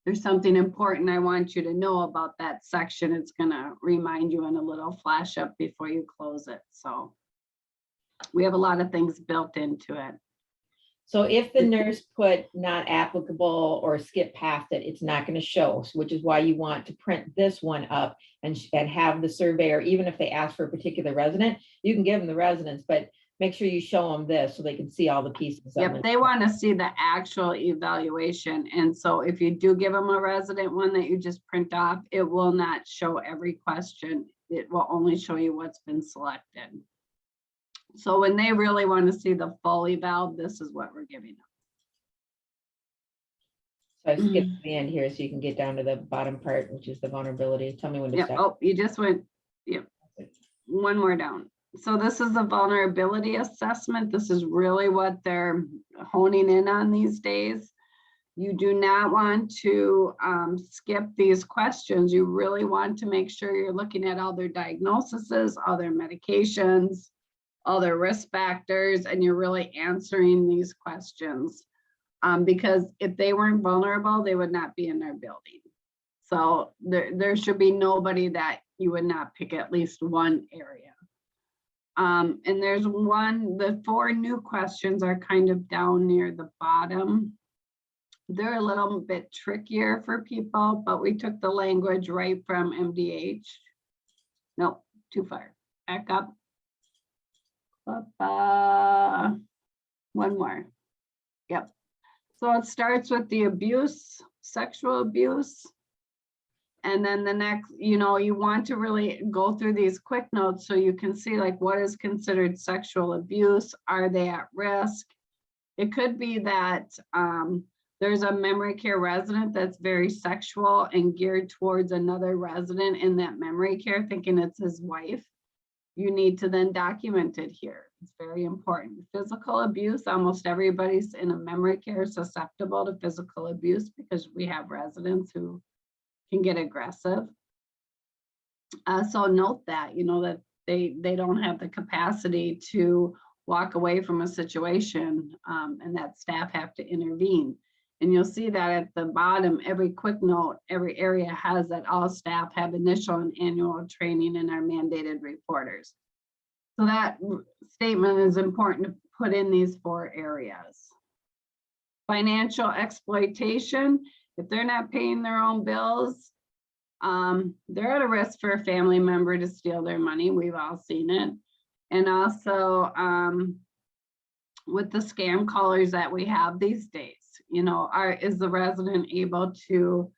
there's something important I want you to know about that section, it's gonna remind you in a little flash up before you close it. So we have a lot of things built into it. So if the nurse put not applicable or skip past it, it's not going to show, which is why you want to print this one up and have the surveyor, even if they ask for a particular resident, you can give them the residents, but make sure you show them this so they can see all the pieces. Yep, they want to see the actual evaluation. And so if you do give them a resident one that you just print off, it will not show every question. It will only show you what's been selected. So when they really want to see the full eval, this is what we're giving them. So I skipped to the end here so you can get down to the bottom part, which is the vulnerability. Tell me when to Yep. stop. Oh, you just went, yep. One more down. So this is the vulnerability assessment. This is really what they're honing in on these days. You do not want to skip these questions. You really want to make sure you're looking at all their diagnoses, all their medications, all their risk factors, and you're really answering these questions. Because if they weren't vulnerable, they would not be in their building. So there should be nobody that you would not pick at least one area. And there's the 4 new questions are kind of down near the bottom. They're a little bit trickier for people, but we took the language right from MDH. Nope, too far. Back up. One more. Yep. So it starts with the abuse, sexual abuse. And then the next, you want to really go through these quick notes so you can see like what is considered sexual abuse. Are they at risk? It could be that there's a memory care resident that's very sexual and geared towards another resident in that memory care, thinking it's his wife. You need to then document it here. It's very important. Physical abuse, almost everybody's in a memory care susceptible to physical abuse because we have residents who can get aggressive. So note that, that they don't have the capacity to walk away from a situation and that staff have to intervene. And you'll see that at the bottom, every quick note, every area has that all staff have initial and annual training and are mandated reporters. So that statement is important to put in these 4 areas. Financial exploitation, if they're not paying their own bills, they're at a risk for a family member to steal their money. We've all seen it. And also with the scam callers that we have these days, is the resident able to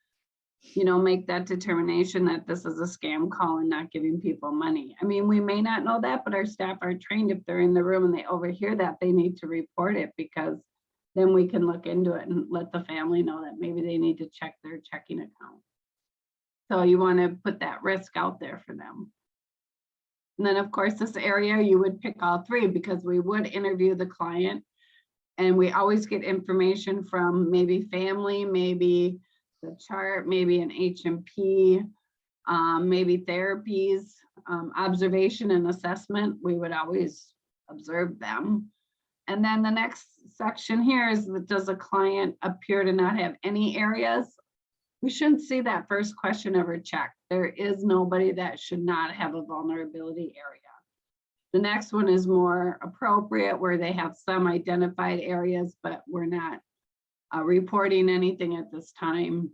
make that determination that this is a scam call and not giving people money. I mean, we may not know that, but our staff are trained, if they're in the room and they overhear that, they need to report it, because then we can look into it and let the family know that maybe they need to check their checking account. So you want to put that risk out there for them. And then of course, this area, you would pick all three, because we would interview the client, and we always get information from maybe family, maybe the chart, maybe an H&P, maybe therapies, observation and assessment. We would always observe them. And then the next section here is, does a client appear to not have any areas? We shouldn't see that first question ever checked. There is nobody that should not have a vulnerability area. The next one is more appropriate, where they have some identified areas, but we're not reporting anything at this time.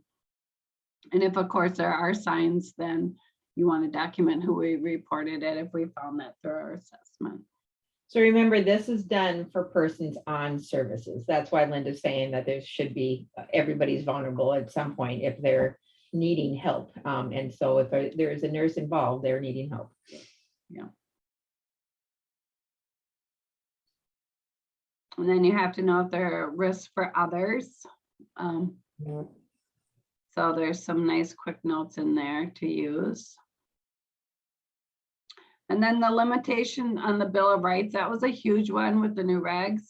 And if of course there are signs, then you want to document who we reported it if we found that through our assessment. So remember, this is done for persons on services. That's why Linda's saying that there should be, everybody's vulnerable at some point if they're needing help. And so if there is a nurse involved, they're needing help. Yeah. And then you have to know if there are risks for others. So there's some nice quick notes in there to use. And then the limitation on the Bill of Rights, that was a huge one with the new regs.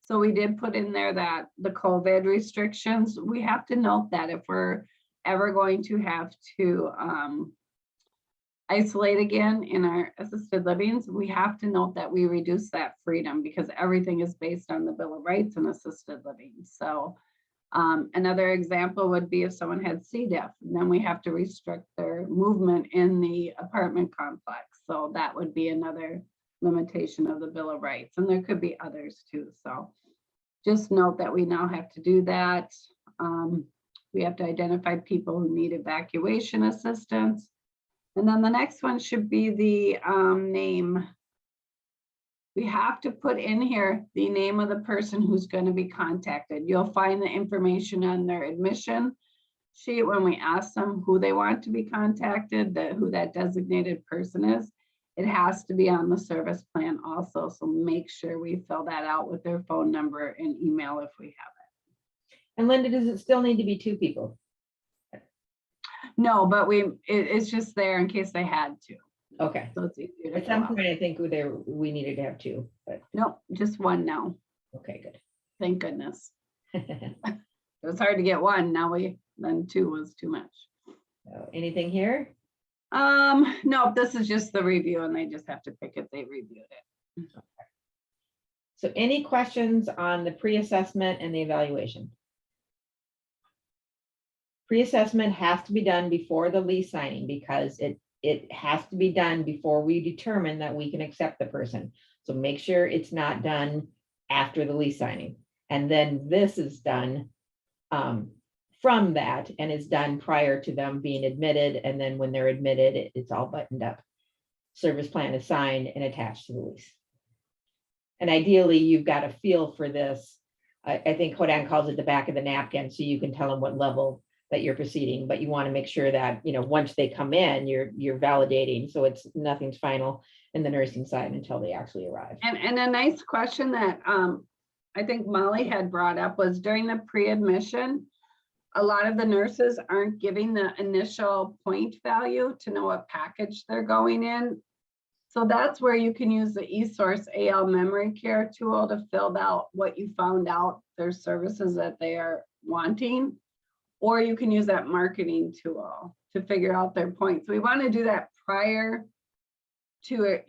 So we did put in there that the COVID restrictions, we have to note that if we're ever going to have to isolate again in our assisted livings, we have to note that we reduce that freedom, because everything is based on the Bill of Rights and assisted living. So another example would be if someone had C. diff, then we have to restrict their movement in the apartment complex. So that would be another limitation of the Bill of Rights. And there could be others too. So just note that we now have to do that. We have to identify people who need evacuation assistance. And then the next one should be the name. We have to put in here the name of the person who's going to be contacted. You'll find the information on their admission sheet when we ask them who they want to be contacted, who that designated person is. It has to be on the service plan also. So make sure we fill that out with their phone number and email if we have it. And Linda, does it still need to be 2 people? No, but it's just there in case they had to. Okay. So it's easier to At fill some out. point, I think we needed to have 2, but Nope, just one now. okay, good. Thank goodness. It was hard to get one. Then 2 was too much. So, anything here? No, this is just the review, and they just have to pick if they reviewed it. So any questions on the pre-assessment and the evaluation? Pre-assessment has to be done before the lease signing, because it has to be done before we determine that we can accept the person. So make sure it's not done after the lease signing. And then this is done from that, and is done prior to them being admitted. And then when they're admitted, it's all buttoned up. Service plan is signed and attached to the lease. And ideally, you've got a feel for this. I think Hodan calls it the back of the napkin, so you can tell them what level that you're proceeding, but you want to make sure that, once they come in, you're validating, so it's nothing's final in the nursing side until they actually arrive. And a nice question that I think Molly had brought up was, during the pre-admission, a lot of the nurses aren't giving the initial point value to know what package they're going in. So that's where you can use the eSource AL Memory Care tool to fill out what you found out their services that they are wanting. Or you can use that marketing tool to figure out their points. We want to do that prior to it,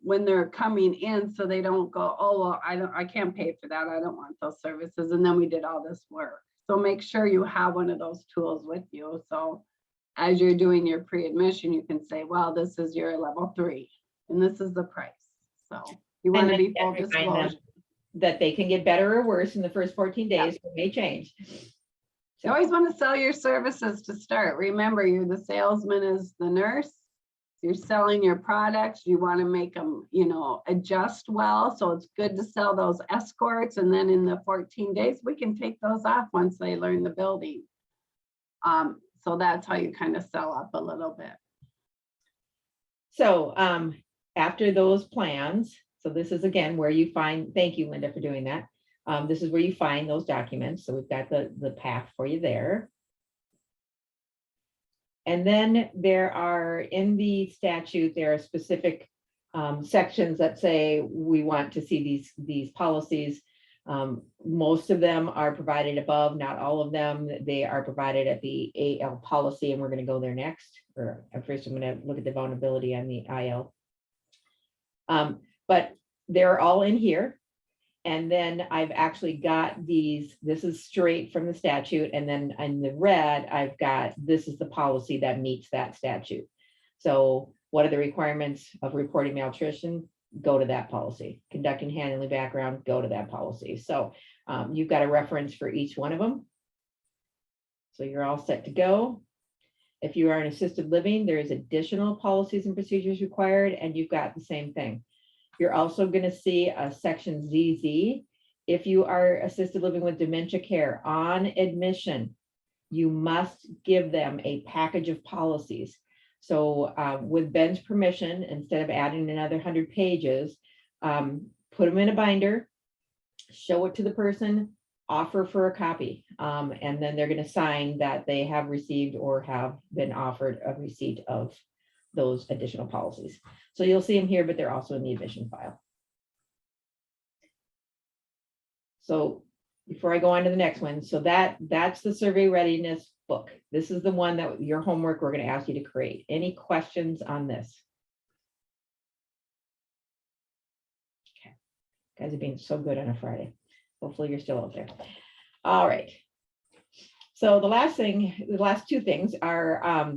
when they're coming in, so they don't go, oh, well, I can't pay for that. I don't want those services. And then we did all this work. So make sure you have one of those tools with you. So as you're doing your pre-admission, you can say, well, this is your level 3 and this is the price. So you want to be full disclosure. That they can get better or worse in the first 14 days, it may change. You always want to sell your services to start. Remember, you're the salesman as the nurse. You're selling your products. You want to make them, adjust well. So it's good to sell those escorts. And then in the 14 days, we can take those off once they learn the building. So that's how you kind of sell up a little bit. So after those plans, so this is again where you find, thank you, Linda, for doing that. This is where you find those documents. So we've got the path for you there. And then there are, in the statute, there are specific sections that say we want to see these policies. Most of them are provided above, not all of them. They are provided at the AL policy, and we're going to go there next. Or first, I'm going to look at the vulnerability on the IL. But they're all in here. And then I've actually got these, this is straight from the statute. And then in the red, I've got, this is the policy that meets that statute. So what are the requirements of reporting malnutrition? Go to that policy. Conducting handling background, go to that policy. So you've got a reference for each one of them. So you're all set to go. If you are in assisted living, there is additional policies and procedures required, and you've got the same thing. You're also going to see a section ZZ. If you are assisted living with dementia care on admission, you must give them a package of policies. So with Ben's permission, instead of adding another 100 pages, put them in a binder, show it to the person, offer for a copy, and then they're going to sign that they have received or have been offered a receipt of those additional policies. So you'll see them here, but they're also in the admission file. So before I go on to the next one, so that's the survey readiness book. This is the one that your homework we're going to ask you to create. Any questions on this? Okay, guys are being so good on a Friday. Hopefully you're still out there. All right. So the last two things are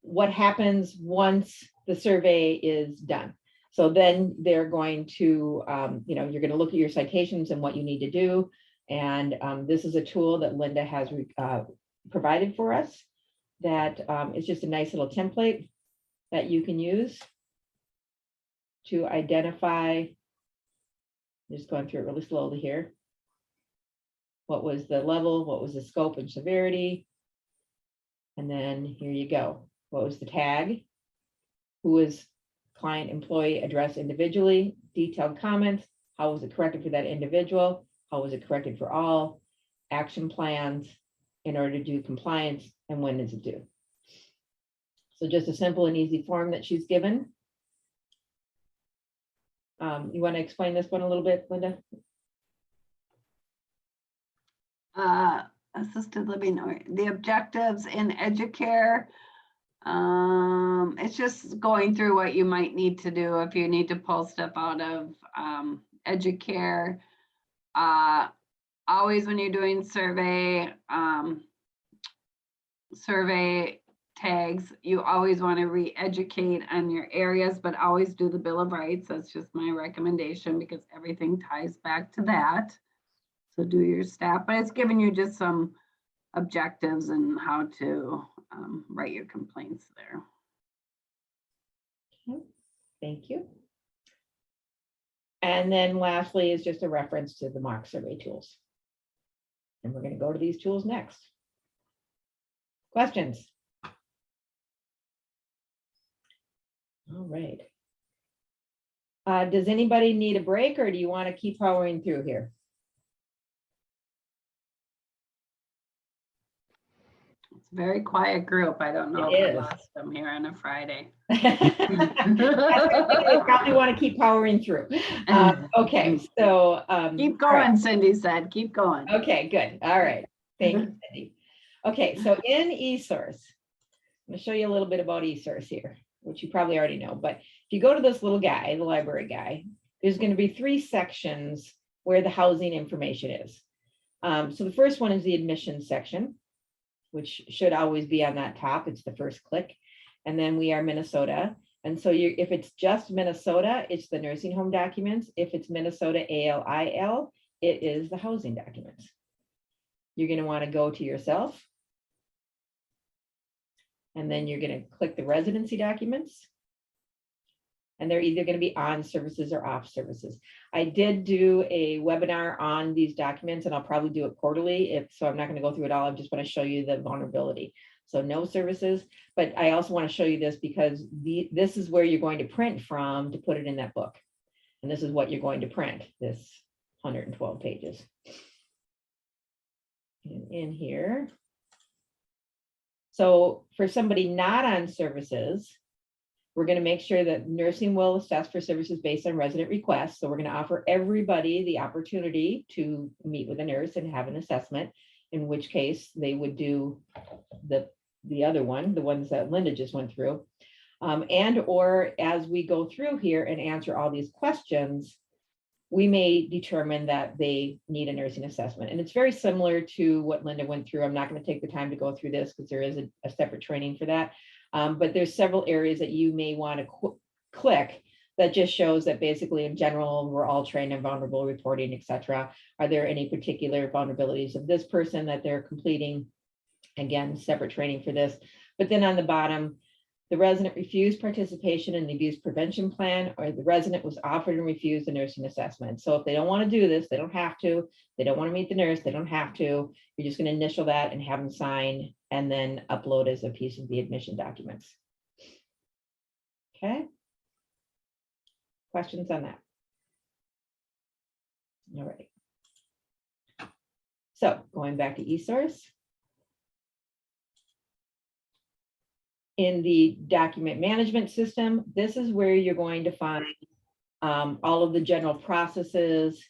what happens once the survey is done. So then they're going to, you're going to look at your citations and what you need to do. And this is a tool that Linda has provided for us that is just a nice little template that you can use to identify, just going through it really slowly here. What was the level? What was the scope and severity? And then here you go. What was the tag? Who was client, employee, address individually, detailed comments. How was it corrected for that individual? How was it corrected for all? Action plans in order to do compliance, and when is it due? So just a simple and easy form that she's given. You want to explain this one a little bit, Linda? Assisted living or the objectives in Educare. It's just going through what you might need to do if you need to pull stuff out of Educare. Always when you're doing survey tags, you always want to re-educate on your areas, but always do the Bill of Rights. That's just my recommendation because everything ties back to that. So do your staff, but it's giving you just some objectives and how to write your complaints there. Okay, thank you. And then lastly is just a reference to the mock survey tools. And we're going to go to these tools next. Questions? All right. Does anybody need a break or do you want to keep powering through here? It's a very quiet group. I don't know It if I is. lost them here on a Friday. I probably want to keep powering through. Okay, so Keep all right. going, Cindy said. Keep going. Okay, good. All right. Thank you, Cindy. Okay, so in eSource, I'm going to show you a little bit about eSource here, which you probably already know. But if you go to this little guy, the library guy, there's going to be 3 sections where the housing information is. So the first one is the admissions section, which should always be on that top. It's the first click. And then we are Minnesota. And so if it's just Minnesota, it's the nursing home documents. If it's Minnesota ALIL, it is the housing documents. You're going to want to go to yourself. And then you're going to click the residency documents. And they're either going to be on services or off services. I did do a webinar on these documents, and I'll probably do it quarterly. So I'm not going to go through it all. I just want to show you the vulnerability. So no services, but I also want to show you this because this is where you're going to print from to put it in that book. And this is what you're going to print, this 112 pages. And in here. So for somebody not on services, we're going to make sure that nursing will assess for services based on resident requests. So we're going to offer everybody the opportunity to meet with a nurse and have an assessment, in which case they would do the other one, the ones that Linda just went through. And or as we go through here and answer all these questions, we may determine that they need a nursing assessment. And it's very similar to what Linda went through. I'm not going to take the time to go through this because there is a separate training for that. But there's several areas that you may want to click that just shows that basically in general, we're all trained in vulnerable reporting, et cetera. Are there any particular vulnerabilities of this person that they're completing? Again, separate training for this. But then on the bottom, the resident refused participation in the abuse prevention plan, or the resident was offered and refused a nursing assessment. So if they don't want to do this, they don't have to. They don't want to meet the nurse, they don't have to. You're just going to initial that and have them sign and then upload as a piece of the admission documents. Okay. Questions on that? All right. So going back to eSource. In the document management system, this is where you're going to find all of the general processes.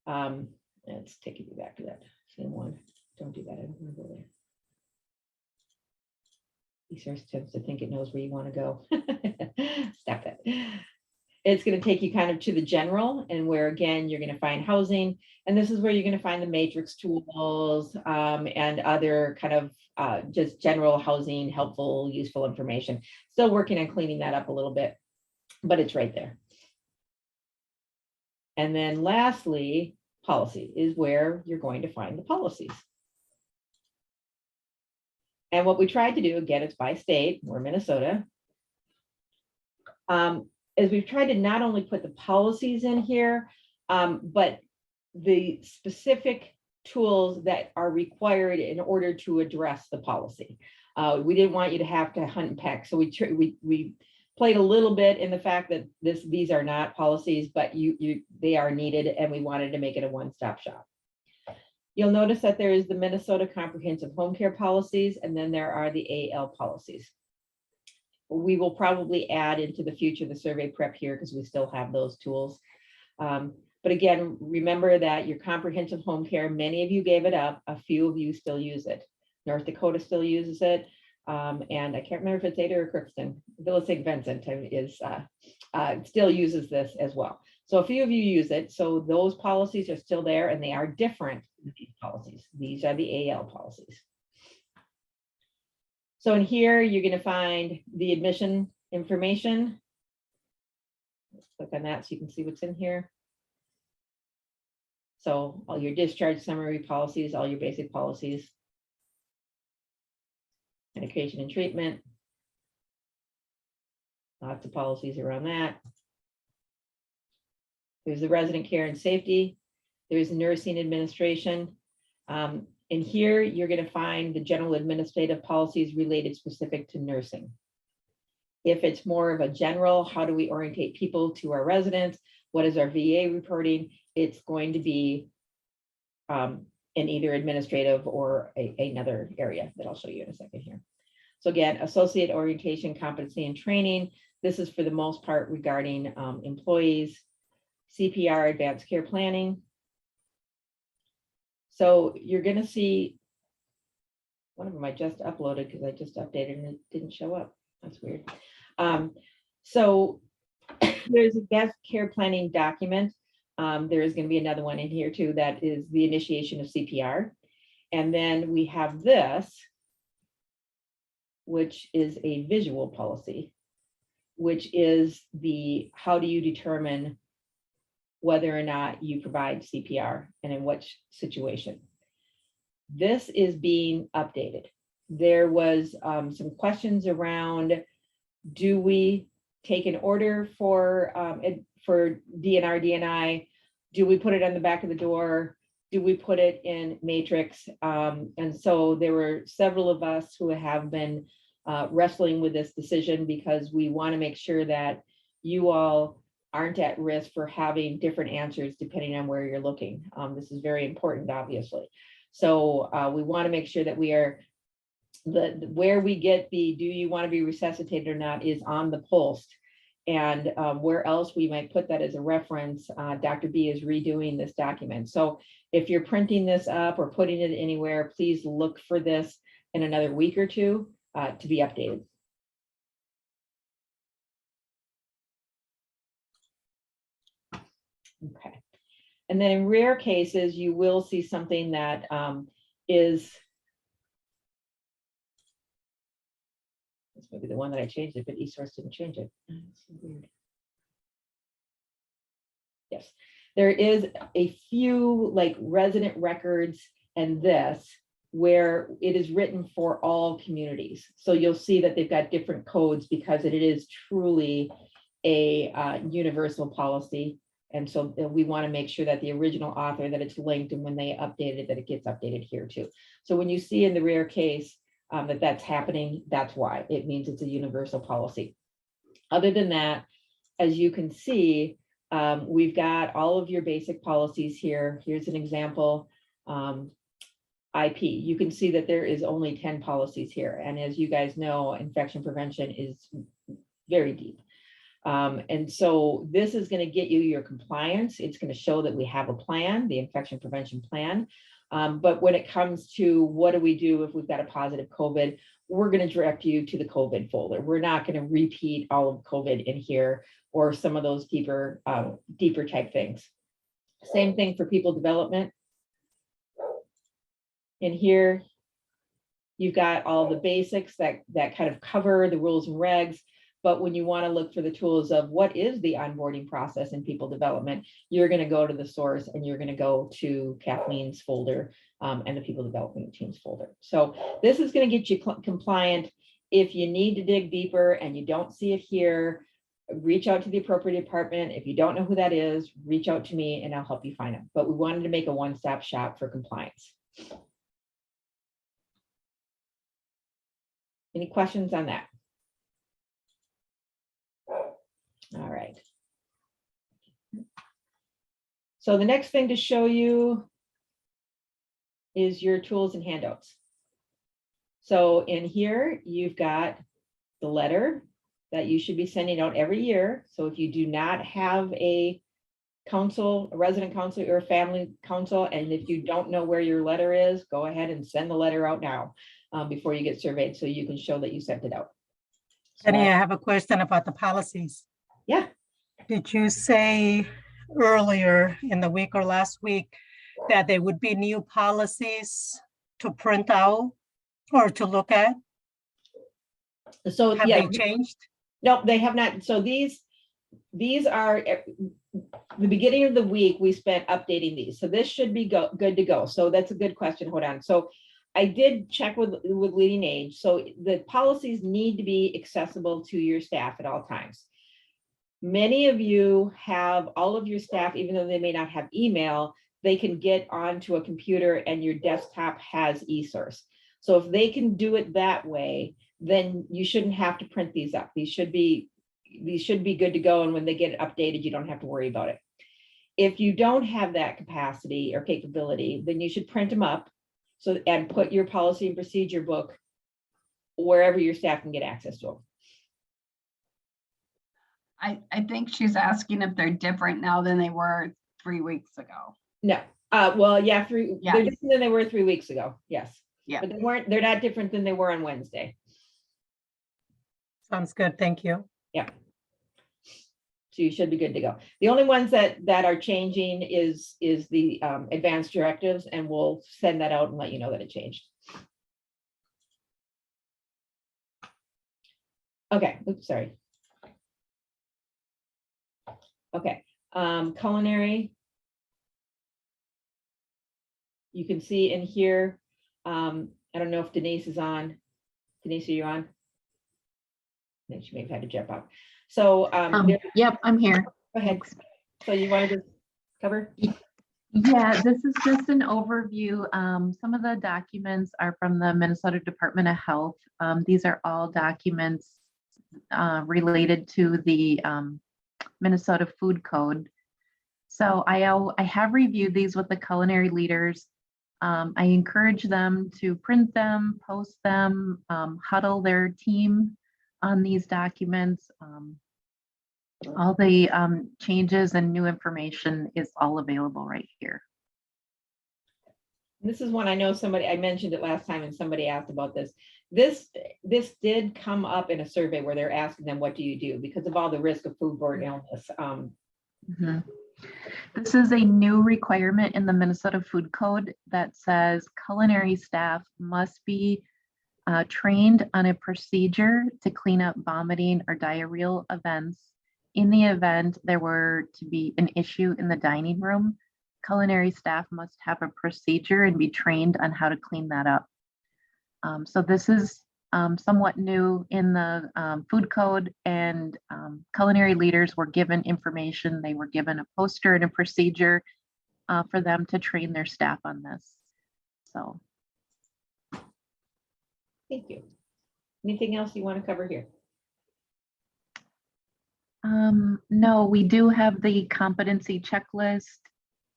Let's take you back to that same one. Don't do that. I don't want to go there. eSource tends to think it knows where you want to go. Stop it. It's going to take you kind of to the general, and where again you're going to find housing, and this is where you're going to find the matrix tools and other kind of just general housing, helpful, useful information. Still working on cleaning that up a little bit, but it's right there. And then lastly, policy is where you're going to find the policies. And what we tried to do, again, it's by state, we're Minnesota, is we've tried to not only put the policies in here, but the specific tools that are required in order to address the policy. We didn't want you to have to hunt and peck. So we played a little bit in the fact that these are not policies, but they are needed, and we wanted to make it a one-stop shop. You'll notice that there is the Minnesota Comprehensive Home Care Policies, and then there are the AL policies. We will probably add into the future the survey prep here because we still have those tools. But again, remember that your comprehensive home care, many of you gave it up, a few of you still use it. North Dakota still uses it. And I can't remember if it's Ada or Crookston. Village St. Vincent still uses this as well. So a few of you use it. So those policies are still there, and they are different than these policies. These are the AL policies. So in here, you're going to find the admission information. Let's click on that so you can see what's in here. So all your discharge summary policies, all your basic policies, medication and treatment, lots of policies around that. There's the resident care and safety. There's nursing administration. In here, you're going to find the general administrative policies related specific to nursing. If it's more of a general, how do we orientate people to our residents? What is our VA reporting? It's going to be in either administrative or another area that I'll show you in a second here. So again, associate orientation, competency, and training. This is for the most part regarding employees, CPR, advanced care planning. So you're going to see one of them I just uploaded because I just updated and it didn't show up. That's weird. So there's a best care planning document. There is going to be another one in here too. That is the initiation of CPR. And then we have this, which is a visual policy, which is the how do you determine whether or not you provide CPR and in which situation. This is being updated. There was some questions around, do we take an order for DNR, DNI? Do we put it on the back of the door? do we put it in matrix? And so there were several of us who have been wrestling with this decision because we want to make sure that you all aren't at risk for having different answers depending on where you're looking. This is very important, obviously. So we want to make sure that we are, where we get the do you want to be resuscitated or not is on the post. And where else we might put that as a reference, Dr. B is redoing this document. So if you're printing this up or putting it anywhere, please look for this in another week or two to be updated. Okay. And then in rare cases, you will see something that is, this may be the one that I changed it, but eSource didn't change it. It's so weird. Yes, there is a few like resident records and this where it is written for all communities. So you'll see that they've got different codes because it is truly a universal policy. And so we want to make sure that the original author, that it's linked, and when they update it, that it gets updated here too. So when you see in the rare case that that's happening, that's why. It means it's a universal policy. Other than that, as you can see, we've got all of your basic policies here. Here's an example. IP, you can see that there is only 10 policies here. And as you guys know, infection prevention is very deep. And so this is going to get you your compliance. It's going to show that we have a plan, the infection prevention plan. But when it comes to what do we do if we've got a positive COVID, we're going to direct you to the COVID folder. We're not going to repeat all of COVID in here or some of those deeper type things. Same thing for people development. In here, you've got all the basics that kind of cover the rules and regs. But when you want to look for the tools of what is the onboarding process in people development, you're going to go to the source and you're going to go to Kathleen's folder and the people development team's folder. So this is going to get you compliant. If you need to dig deeper and you don't see it here, reach out to the appropriate department. If you don't know who that is, reach out to me and I'll help you find them. But we wanted to make a one-stop shop for compliance. Any questions on that? All right. So the next thing to show you is your tools and handouts. So in here, you've got the letter that you should be sending out every year. So if you do not have a council, a resident council or a family council, and if you don't know where your letter is, go ahead and send the letter out now before you get surveyed so you can show that you sent it out. Jenny, I have a question about the policies. Yeah. Did you say earlier in the week or last week that there would be new policies to print out or to look at? So Have yeah, they changed? no, they have not. So these are the beginning of the week we spent updating these. So this should be good to go. So that's a good question. Hold on. So I did check with Leading Age. So the policies need to be accessible to your staff at all times. Many of you have all of your staff, even though they may not have email, they can get onto a computer and your desktop has eSource. So if they can do it that way, then you shouldn't have to print these up. These should be good to go. And when they get updated, you don't have to worry about it. If you don't have that capacity or capability, then you should print them up and put your policy and procedure book wherever your staff can get access to them. I think she's asking if they're different now than they were 3 weeks ago. No, well, yeah, they're Yes. different than they were 3 weeks ago. Yes. Yeah. But they're not different than they were on Wednesday. Sounds good. Thank you. Yeah. So you should be good to go. The only ones that are changing is the advanced directives, and we'll send that out and let you know that it changed. Okay, oops, sorry. Okay, culinary. You can see in here, I don't know if Denise is on. Denise, are you on? I think she may have had to jump out. So Yep, I'm here. go ahead. So you wanted to cover? Yeah, this is just an overview. Some of the documents are from the Minnesota Department of Health. These are all documents related to the Minnesota Food Code. So I have reviewed these with the culinary leaders. I encourage them to print them, post them, huddle their team on these documents. All the changes and new information is all available right here. This is one I know somebody, I mentioned it last time and somebody asked about this. This did come up in a survey where they're asking them, what do you do? Because of all the risk of foodborne illness. Mhm. This is a new requirement in the Minnesota Food Code that says culinary staff must be trained on a procedure to clean up vomiting or diarrheal events. In the event there were to be an issue in the dining room, culinary staff must have a procedure and be trained on how to clean that up. So this is somewhat new in the food code, and culinary leaders were given information. They were given a poster and a procedure for them to train their staff on this. So. Thank you. Anything else you want to cover here? No, we do have the competency checklist,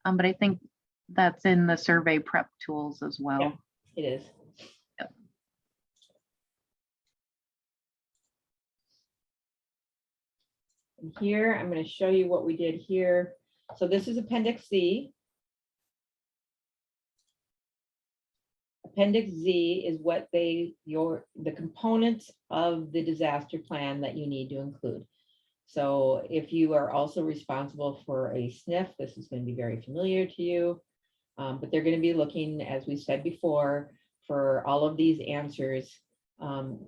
but I think that's in the survey prep tools as well. Yeah. It is. Yep. And here, I'm going to show you what we did here. So this is Appendix Z. Appendix Z is what the components of the disaster plan that you need to include. So if you are also responsible for a SNF, this is going to be very familiar to you, but they're going to be looking, as we said before, for all of these answers and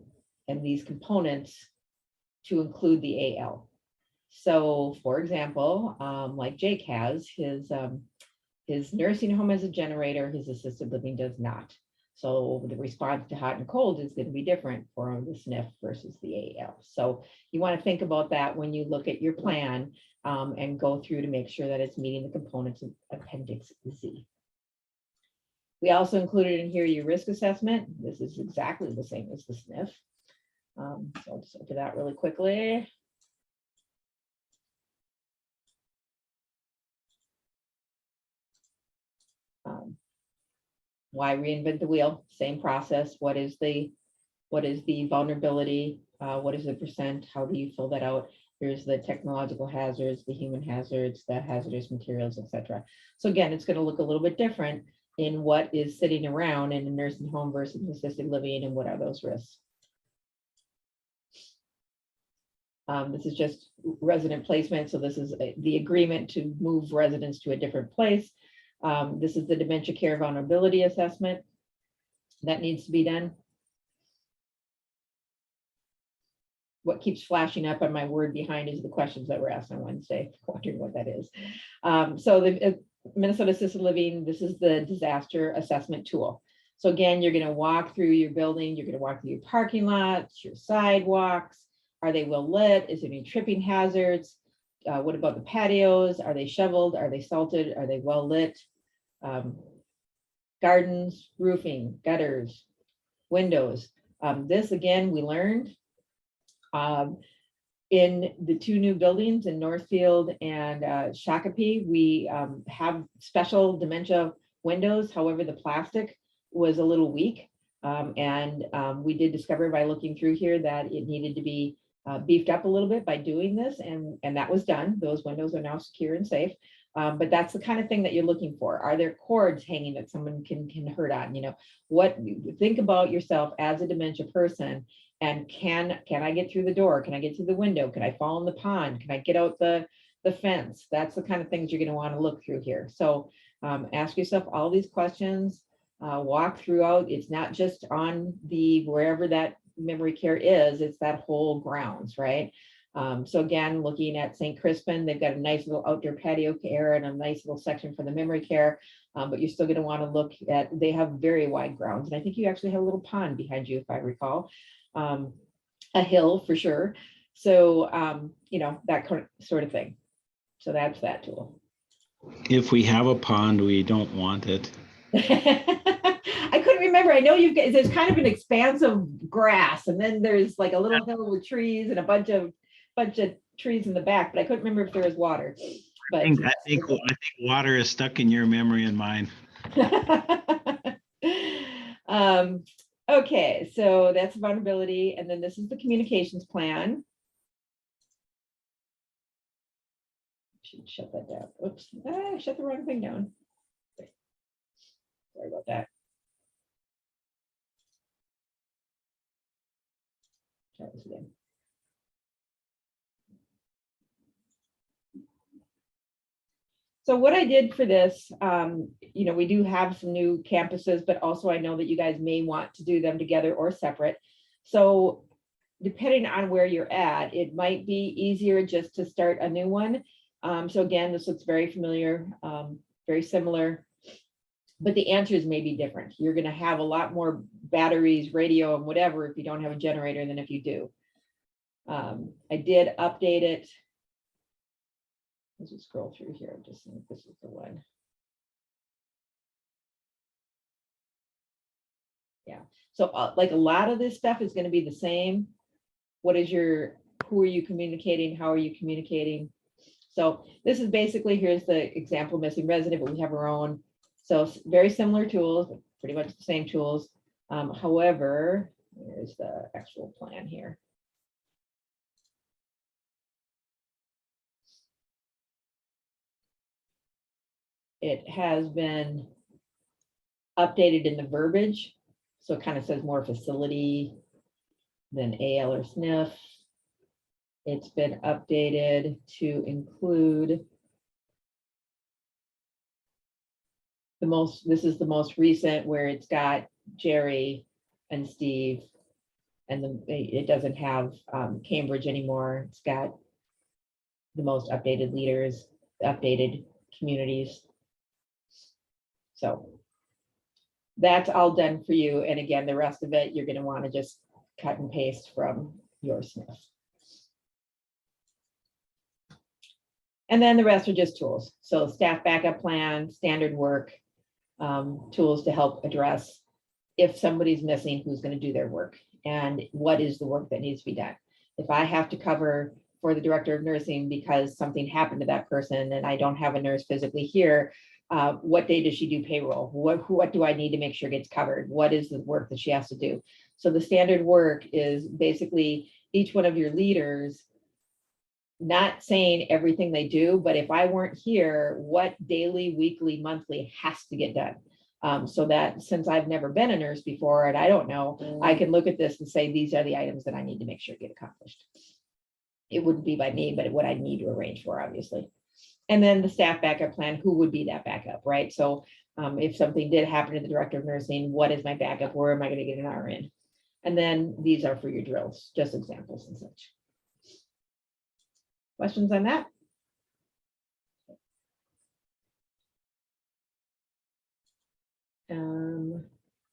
these components to include the AL. So for example, like Jake has, his nursing home has a generator, his assisted living does not. So the response to hot and cold is going to be different for the SNF versus the AL. So you want to think about that when you look at your plan and go through to make sure that it's meeting the components of Appendix Z. We also included in here your risk assessment. This is exactly the same as the SNF. So I'll just open that really quickly. Why reinvent the wheel? Same process. What is the vulnerability? What is the percent? How do you fill that out? Here's the technological hazards, the human hazards, the hazardous materials, etc. So again, it's going to look a little bit different in what is sitting around in a nursing home versus assisted living, and what are those risks. This is just resident placement. So this is the agreement to move residents to a different place. This is the dementia care vulnerability assessment that needs to be done. What keeps flashing up on my word behind is the questions that were asked on Wednesday, wondering what that is. So the Minnesota Assisted Living, this is the disaster assessment tool. So again, you're going to walk through your building, you're going to walk through your parking lots, your sidewalks. Are they well lit? Is there any tripping hazards? What about the patios? Are they shoveled? Are they salted? Are they well lit? Gardens, roofing, gutters, windows. This again, we learned in the two new buildings in Northfield and Shakopee, we have special dementia windows. However, the plastic was a little weak. We did discover by looking through here that it needed to be beefed up a little bit by doing this, and that was done. Those windows are now secure and safe. But that's the kind of thing that you're looking for. Are there cords hanging that someone can hurt on? You know, think about yourself as a dementia person, and can I get through the door? Can I get through the window? Can I fall in the pond? Can I get out the fence? That's the kind of things you're going to want to look through here. So ask yourself all these questions, walk throughout. It's not just on wherever that memory care is, it's that whole grounds, right? So again, looking at St. Crispin, they've got a nice little outdoor patio care and a nice little section for the memory care, but you're still going to want to look at, they have very wide grounds. And I think you actually have a little pond behind you, if I recall, a hill for sure. So, you know, that sort of thing. So that's that tool. If we have a pond, we don't want it. I couldn't remember. I know you've got, there's kind of an expanse of grass and then there's like a little hill with trees and a bunch of trees in the back, but I couldn't remember if there was water. But I think water is stuck in your memory and mine. Okay, so that's vulnerability. And then this is the communications plan. Should shut that down. Oops, I shut the wrong thing down. Sorry about that. Try this again. So what I did for this, we do have some new campuses, but also I know that you guys may want to do them together or separate. So depending on where you're at, it might be easier just to start a new one. So again, this looks very familiar, very similar, but the answers may be different. You're going to have a lot more batteries, radio, and whatever if you don't have a generator than if you do. I did update it. Let's just scroll through here. Just see if this is the one. Yeah. So like a lot of this stuff is going to be the same. Who are you communicating? How are you communicating? So this is basically, here's the example missing resident, but we have our own. So very similar tools, pretty much the same tools. However, here's the actual plan here. It has been updated in the verbiage. So it kind of says more facility than AL or SNF. It's been updated to include this is the most recent where it's got Jerry and Steve, and it doesn't have Cambridge anymore. It's got the most updated leaders, updated communities. So that's all done for you. And again, the rest of it, you're going to want to just cut and paste from your SNF. And then the rest are just tools. So staff backup plan, standard work, tools to help address if somebody's missing, who's going to do their work and what is the work that needs to be done. If I have to cover for the director of nursing because something happened to that person and I don't have a nurse physically here, what day does she do payroll? What do I need to make sure gets covered? What is the work that she has to do? So the standard work is basically each one of your leaders not saying everything they do, but if I weren't here, what daily, weekly, monthly has to get done? So that since I've never been a nurse before and I don't know, I can look at this and say, these are the items that I need to make sure get accomplished. It wouldn't be by me, but what I need to arrange for, obviously. And then the staff backup plan, who would be that backup, right? So if something did happen to the director of nursing, what is my backup? Where am I going to get an RN? And then these are for your drills, just examples and such. Questions on that?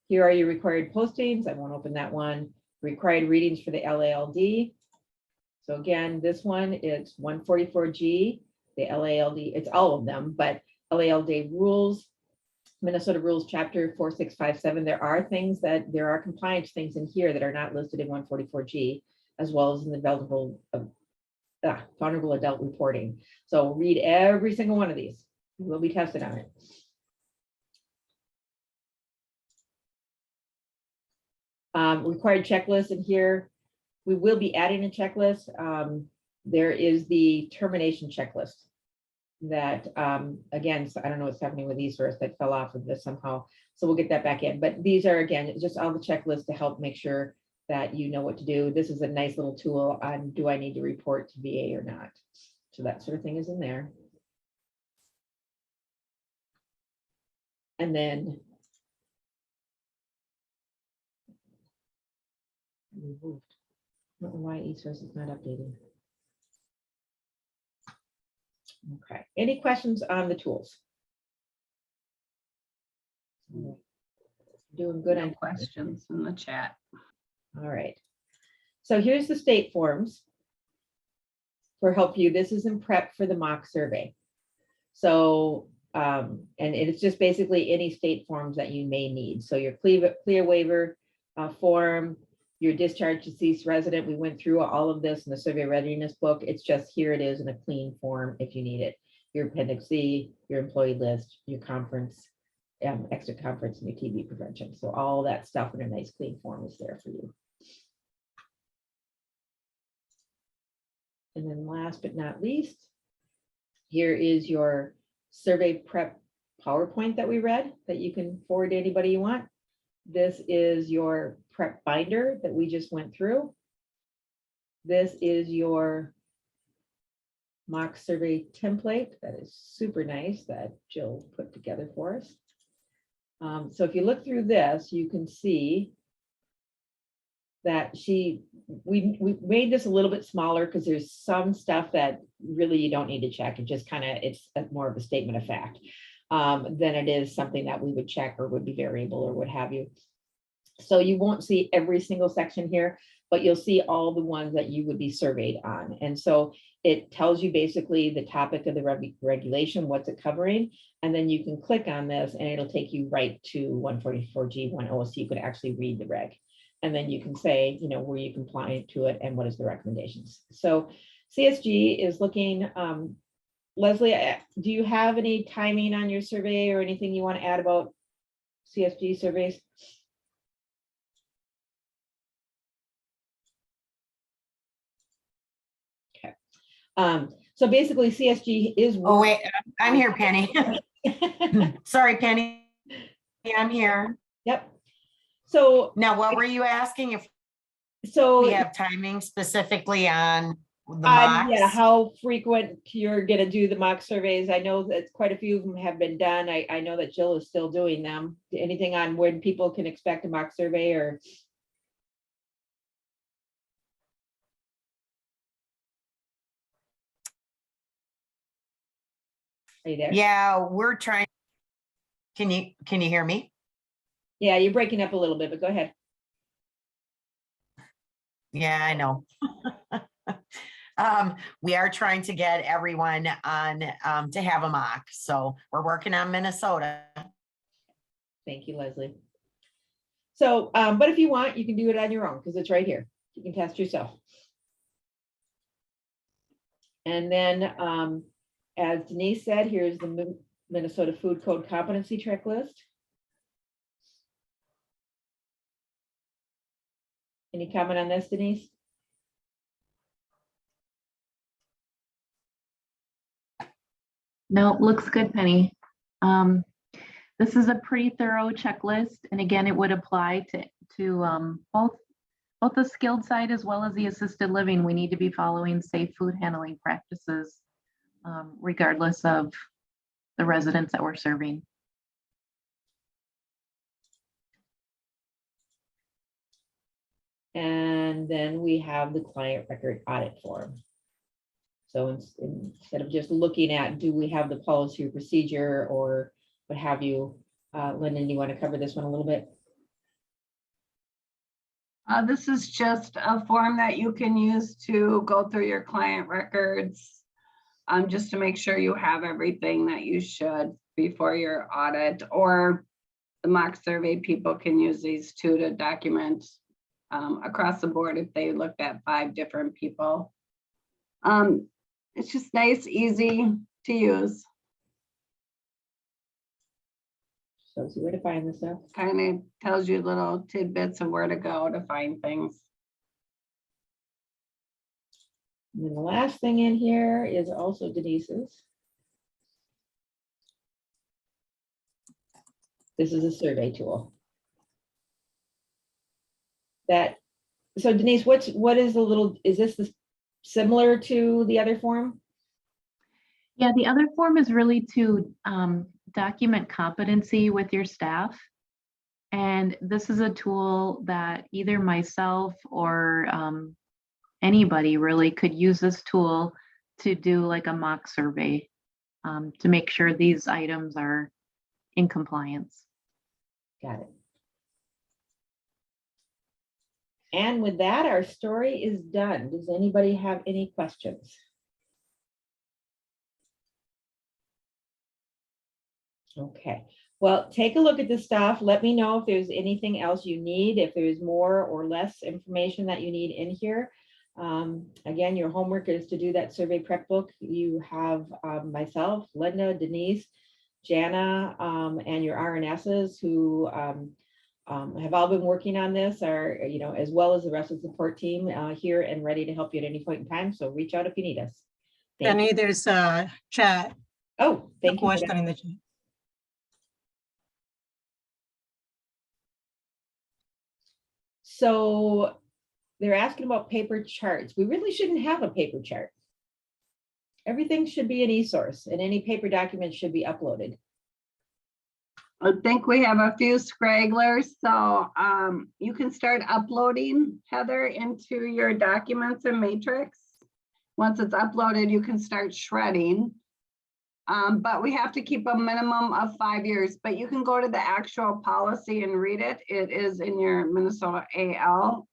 Here are your required postings. I won't open that one. Required readings for the LALD. So again, this one is 144G, the LALD, it's all of them, but LALD rules, Minnesota rules chapter 4657. There are compliance things in here that are not listed in 144G, as well as in the vulnerable adult reporting. So read every single one of these. You will be tested on it. Required checklist in here. We will be adding a checklist. There is the termination checklist that, again, so I don't know what's happening with these first that fell off of this somehow. So we'll get that back in. But these are, again, just all the checklists to help make sure that you know what to do. This is a nice little tool on do I need to report to VA or not? So that sort of thing is in there. And then removed. I don't know why eSource is not updating. Okay, any questions on the tools? Doing good No on questions in the chat. All right. So here's the state forms for Help You. This is in prep for the mock survey. So, and it's just basically any state forms that you may need. So your clear waiver form, your discharge deceased resident, we went through all of this in the survey readiness book. It's just here it is in a clean form if you need it. Your appendix C, your employee list, your conference, extra conference, and your TB prevention. So all that stuff in a nice clean form is there for you. And then last but not least, here is your survey prep PowerPoint that we read that you can forward to anybody you want. This is your prep binder that we just went through. This is your mock survey template that is super nice that Jill put together for us. So if you look through this, you can see that we made this a little bit smaller because there's some stuff that really you don't need to check. It just kind of, it's more of a statement of fact than it is something that we would check or would be variable or what have you. So you won't see every single section here, but you'll see all the ones that you would be surveyed on. And so it tells you basically the topic of the regulation, what's it covering, and then you can click on this and it'll take you right to 144G10, so you could actually read the reg. And then you can say, you know, were you compliant to it and what is the recommendations? So CSG is looking, Leslie, do you have any timing on your survey or anything you want to add about CSG surveys? Okay. So basically CSG is. Oh, wait, I'm here, Penny. Sorry, Penny. I'm here. Yep. So Now, what were you asking if so we have timing specifically on the mocks? yeah, how frequent you're gonna do the mock surveys? I know that quite a few of them have been done. I know that Jill is still doing them. Anything on when people can expect a mock survey or? Are you there? Yeah, we're trying. Can you hear me? Yeah, you're breaking up a little bit, but go ahead. Yeah, I know. We are trying to get everyone on to have a mock. So we're working on Minnesota. Thank you, Leslie. So, but if you want, you can do it on your own because it's right here. You can test yourself. And then, as Denise said, here's the Minnesota Food Code Competency Checklist. Any comment on this, Denise? No, looks good, Penny. This is a pretty thorough checklist, and again, it would apply to both the skilled side as well as the assisted living. We need to be following safe food handling practices, regardless of the residents that we're serving. And then we have the client record audit form. So instead of just looking at, do we have the policy or procedure or what have you, Lyndon, you want to cover this one a little bit? This is just a form that you can use to go through your client records, just to make sure you have everything that you should before your audit, or the mock survey people can use these too to document across the board if they looked at 5 different people. It's just nice, easy to use. Shows you where to find this stuff. Kind of tells you little tidbits of where to go to find things. And then the last thing in here is also Denise's. This is a survey tool. So Denise, what is the little, is this similar to the other form? Yeah, the other form is really to document competency with your staff. And this is a tool that either myself or anybody really could use this tool to do like a mock survey to make sure these items are in compliance. Got it. And with that, our story is done. Does anybody have any questions? Okay, well, take a look at this stuff. Let me know if there's anything else you need, if there's more or less information that you need in here. Again, your homework is to do that survey prep book. You have myself, Linda, Denise, Jana, and your RNSs who have all been working on this, are, as well as the rest of the support team here and ready to help you at any point in time. So reach out if you need us. Thank you. Penny, there's a chat, Oh, a thank you. for that. question in the chat. So they're asking about paper charts. We really shouldn't have a paper chart. Everything should be an e-source and any paper document should be uploaded. I think we have a few stragglers, so you can start uploading, Heather, into your documents and matrix. Once it's uploaded, you can start shredding. But we have to keep a minimum of 5 years, but you can go to the actual policy and read it. It is in your Minnesota AL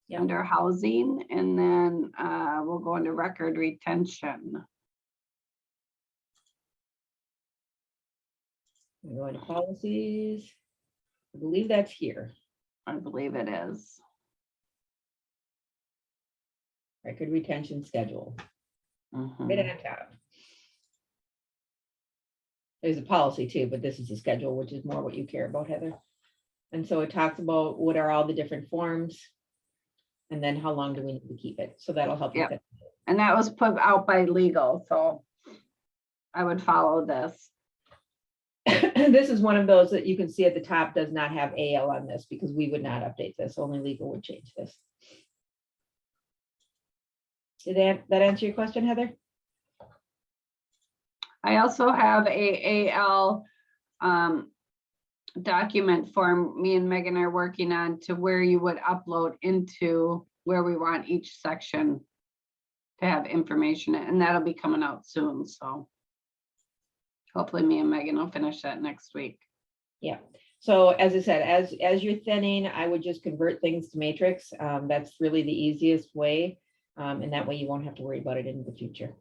Yeah. under housing, and then we'll go into record retention. We go into policies. I believe that's here. I believe it is. Record retention schedule. Mhm. Right on top. There's a policy too, but this is a schedule, which is more what you care about, Heather. And so it talks about what are all the different forms. And then how long do we need to keep it? So that'll help you. Yep. with And that was put out by legal, so I would follow this. it. This is one of those that you can see at the top does not have AL on this because we would not update this. Only legal would change this. Did that answer your question, Heather? I also have a AL document form me and Megan are working on to where you would upload into where we want each section to have information, and that'll be coming out soon, so hopefully me and Megan will finish that next week. Yeah. So as I said, as you're thinning, I would just convert things to matrix. That's really the easiest way. And that way you won't have to worry about it in the future.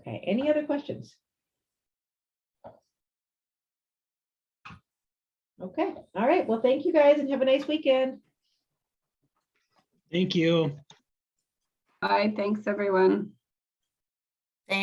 Okay, any other questions? Okay, all right. Well, thank you guys and have a nice weekend. Thank you. Bye, thanks, everyone. Thanks.